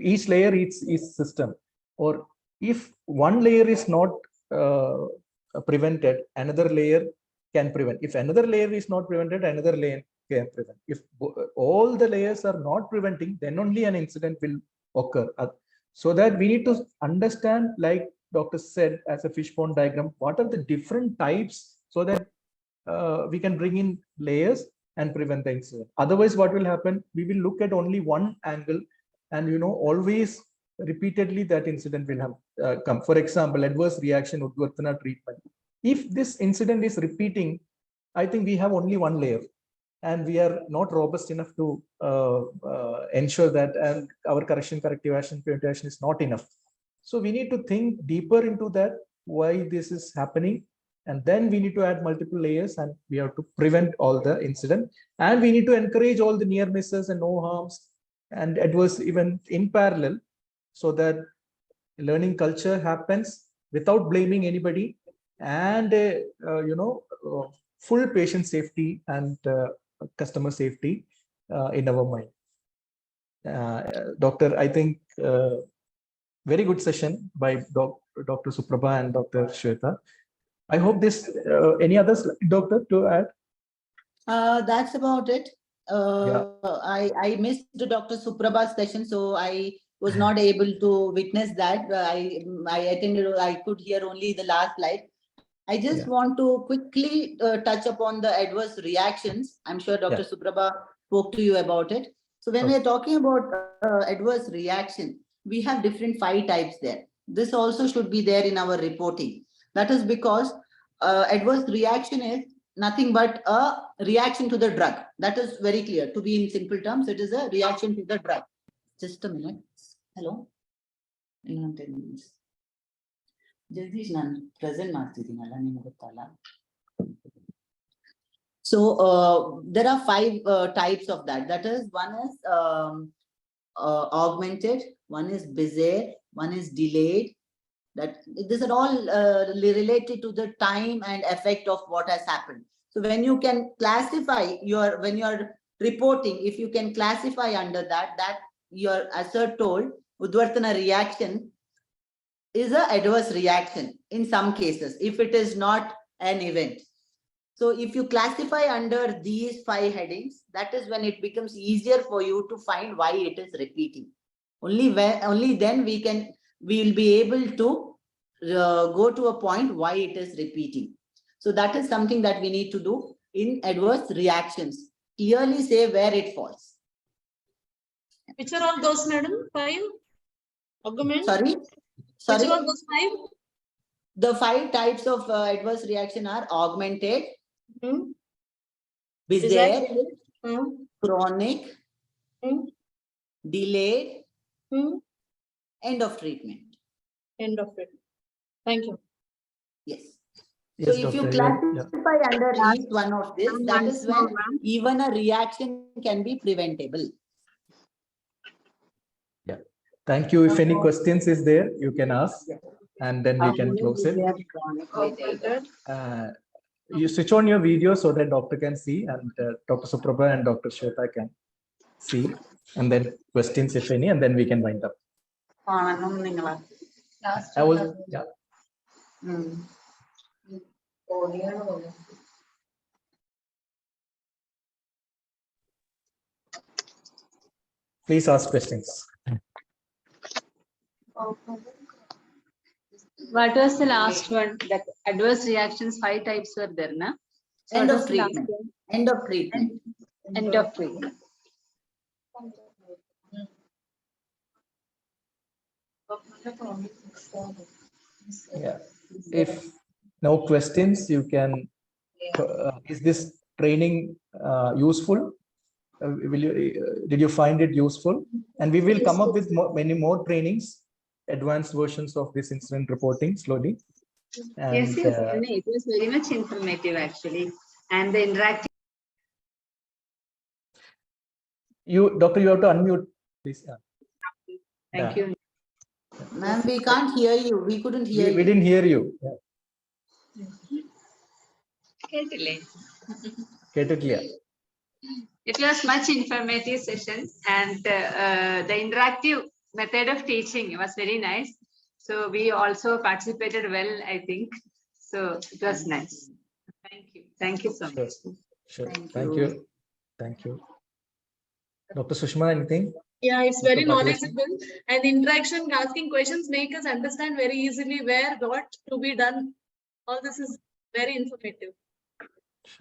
Speaker 2: each layer is system, or if one layer is not prevented, another layer can prevent. If another layer is not prevented, another layer can prevent. If all the layers are not preventing, then only an incident will occur. So that we need to understand, like Dr. said, as a fishbone diagram, what are the different types, so that we can bring in layers and prevent the incident. Otherwise, what will happen? We will look at only one angle, and always repeatedly that incident will have come. For example, adverse reaction Udvartana treatment. If this incident is repeating, I think we have only one layer, and we are not robust enough to ensure that, and our corrective action, preventive action is not enough. So we need to think deeper into that, why this is happening, and then we need to add multiple layers, and we have to prevent all the incident, and we need to encourage all the near misses and no harms and adverse event in parallel, so that learning culture happens without blaming anybody, and full patient safety and customer safety in our mind. Doctor, I think very good session by Dr. Suprabha and Dr. Shweta. I hope this, any others, Doctor, to add?
Speaker 4: That's about it. I missed the Dr. Suprabha's session, so I was not able to witness that. I attended, I could hear only the last slide. I just want to quickly touch upon the adverse reactions. I'm sure Dr. Suprabha spoke to you about it. So when we are talking about adverse reaction, we have different 5 types there. This also should be there in our reporting. That is because adverse reaction is nothing but a reaction to the drug. That is very clear. To be in simple terms, it is a reaction to the drug. Just a minute. Hello? So there are 5 types of that. That is, one is augmented, one is bizarre, one is delayed. That these are all related to the time and effect of what has happened. So when you can classify when you're reporting, if you can classify under that your, as sir told, Udvartana reaction is an adverse reaction in some cases, if it is not an event. So if you classify under these 5 headings, that is when it becomes easier for you to find why it is repeating. Only then we'll be able to go to a point why it is repeating. So that is something that we need to do in adverse reactions. Clearly say where it falls.
Speaker 9: Which are all those, madam? 5 arguments?
Speaker 4: Sorry?
Speaker 9: Which are all those 5?
Speaker 4: The 5 types of adverse reaction are augmented,
Speaker 9: Hmm?
Speaker 4: bizarre,
Speaker 9: Hmm?
Speaker 4: chronic,
Speaker 9: Hmm?
Speaker 4: delayed,
Speaker 9: Hmm?
Speaker 4: end of treatment.
Speaker 9: End of it. Thank you.
Speaker 4: Yes.
Speaker 2: Yes,
Speaker 4: So if you
Speaker 2: doctor.
Speaker 4: classify under each one of this, that is when
Speaker 5: ma'am.
Speaker 4: even a reaction can be preventable.
Speaker 2: Yeah. Thank you. If any questions is there, you can ask, and then we can close it. You switch on your video so that doctor can see, and Dr. Suprabha and Dr. Shweta can see, and then questions if any, and then we can wind up. I will, yeah. Please ask questions.
Speaker 5: What was the last one? That adverse reactions, 5 types were there, na? So
Speaker 4: End
Speaker 5: what
Speaker 4: of
Speaker 5: was the last
Speaker 4: treatment.
Speaker 5: one?
Speaker 4: End of treatment.
Speaker 5: End of treatment.
Speaker 2: Yeah. If no questions, you can. Is this training useful? Did you find it useful? And we will come up with many more trainings, advanced versions of this incident reporting slowly. And
Speaker 5: Yes, it was very much informative actually. And the interactive.
Speaker 2: Doctor, you have to unmute, please.
Speaker 5: Thank you.
Speaker 4: Ma'am, we can't hear you. We couldn't hear
Speaker 2: We
Speaker 4: you.
Speaker 2: didn't hear you. Yeah.
Speaker 5: It was much informative session, and the interactive method of teaching was very nice. So we also participated well, I think. So it was nice. Thank you. Thank you so much.
Speaker 2: Sure. Thank you. Thank you. Dr. Sushma, anything?
Speaker 9: Yeah, it's
Speaker 2: Dr.
Speaker 9: very
Speaker 2: Bhagyalakshmi?
Speaker 9: knowledgeable, and interaction, asking questions make us understand very easily where what to be done. All this is very informative.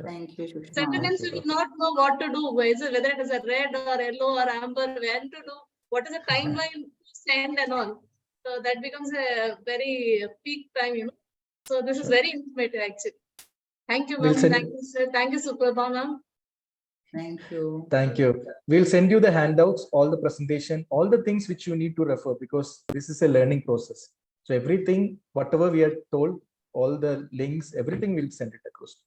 Speaker 4: Thank you, Sushma.
Speaker 9: Sentinels will not know what to do, whether it is a red or yellow or amber, when to do, what is the timeline to send and all. So that becomes a very peak time, you know. So this is very informative actually. Thank you,
Speaker 2: We'll
Speaker 9: ma'am.
Speaker 2: send-
Speaker 9: Thank you, sir. Thank you, Suprabha, ma'am.
Speaker 4: Thank you.
Speaker 2: Thank you. We'll send you the handouts, all the presentation, all the things which you need to refer, because this is a learning process. So everything, whatever we are told, all the links, everything we'll send it across.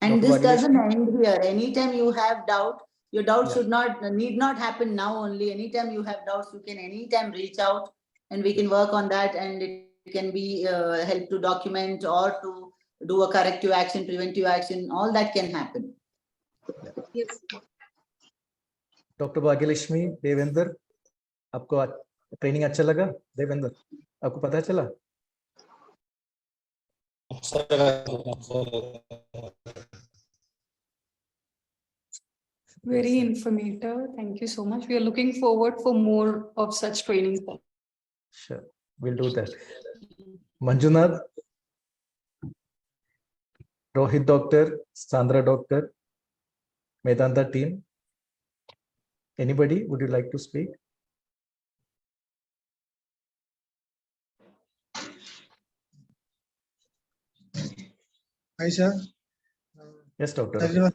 Speaker 4: And
Speaker 2: Dr.
Speaker 4: this
Speaker 2: Bhagyalakshmi?
Speaker 4: doesn't end here. Anytime you have doubt, your doubt
Speaker 2: Yeah.
Speaker 4: need not happen now only. Anytime you have doubts, you can anytime reach out and we can work on that, and it can be help to document or to do a corrective action, preventive action, all that can happen.
Speaker 9: Yes.
Speaker 2: Doctor Bhagyalakshmi Devendra, आपको training अच्छा लगा? देवेंद्र, आपको पता चला?
Speaker 6: Very informative. Thank you so much. We are looking forward for more of such trainings.
Speaker 2: Sure, we'll do that. Manjunath, Rohit doctor, Sandra doctor, Medanta team. Anybody, would you like to speak?
Speaker 11: Hi, sir.
Speaker 2: Yes, doctor.
Speaker 11: That was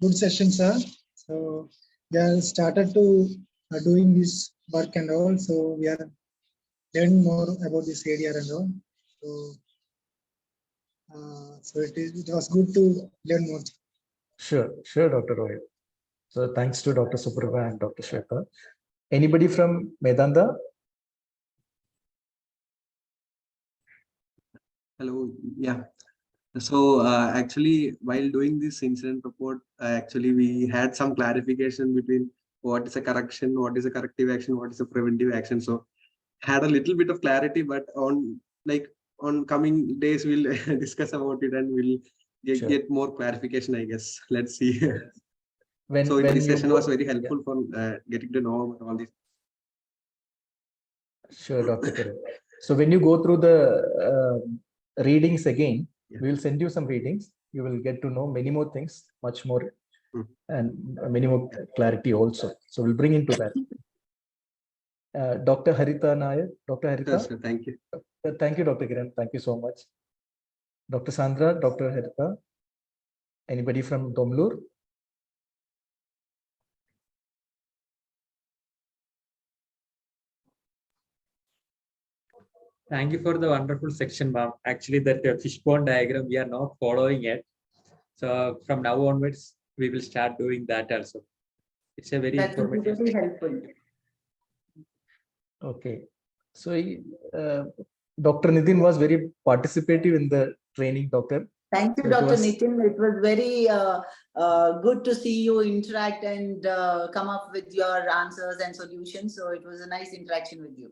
Speaker 11: good session, sir. So we are started to doing this work and all. So we are learning more about this area and all. So it was good to learn more.
Speaker 2: Sure, Dr. Rohit. So thanks to Dr. Suprabha and Dr. Shweta. Anybody from Medanta?
Speaker 10: Hello. Yeah. So actually, while doing this incident report, actually we had some clarification between what is a correction, what is a corrective action, what is a preventive action. So had a little bit of clarity, but on coming days we'll discuss about it and we'll get more clarification, I guess. Let's see. So this session was very helpful for getting to know all this.
Speaker 2: Sure, Dr. Kiran. So when you go through the readings again, we will send you some readings. You will get to know many more things, much more, and many more clarity also. So we'll bring into that. Dr. Harita Nair. Dr.
Speaker 10: Sure,
Speaker 2: Harita.
Speaker 10: sir. Thank you.
Speaker 2: Thank you, Dr. Kiran. Thank you so much. Dr. Sandra, Dr. Harita. Anybody from Domlur?
Speaker 8: Thank you for the wonderful section, ma'am. Actually, that fishbone diagram, we are not following it. So from now onwards, we will start doing that also. It's a very
Speaker 4: That would be
Speaker 8: informative.
Speaker 4: very helpful.
Speaker 2: Okay. So Dr. Nitin was very participative in the training, doctor.
Speaker 4: Thank you,
Speaker 2: So it
Speaker 4: Dr.
Speaker 2: was-
Speaker 4: Nitin. It was very good to see you interact and come up with your answers and solutions. So it was a nice interaction with you.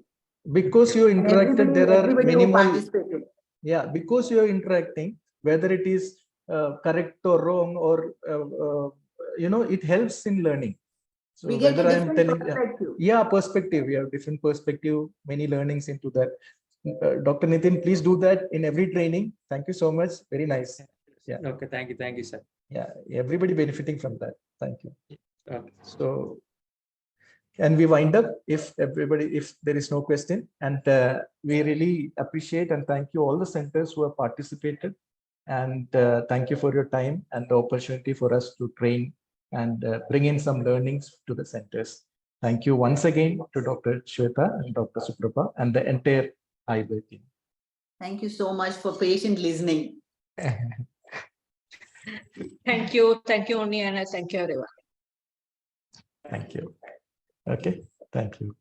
Speaker 2: Because you
Speaker 4: And
Speaker 2: interacted, there are
Speaker 4: everybody who
Speaker 2: minimal.
Speaker 4: participated.
Speaker 2: Yeah, because you are interacting, whether it is correct or wrong, or it helps in learning. So
Speaker 4: We get a
Speaker 2: whether I am
Speaker 4: different
Speaker 2: telling,
Speaker 4: perspective.
Speaker 2: yeah, perspective, we have different perspective, many learnings into that. Dr. Nitin, please do that in every training. Thank you so much. Very nice. Yeah.
Speaker 8: Okay, thank you, sir.
Speaker 2: Yeah, everybody benefiting from that. Thank you.
Speaker 8: Okay.
Speaker 2: So, and we wind up if there is no question, and we really appreciate and thank you all the centers who have participated, and thank you for your time and the opportunity for us to train and bring in some learnings to the centers. Thank you once again to Dr. Shweta and Dr. Suprabha and the entire AyurVAID team.
Speaker 4: Thank you so much for patient listening.
Speaker 1: Thank you, Uni, and thank you, everyone.
Speaker 2: Thank you. Okay, thank you.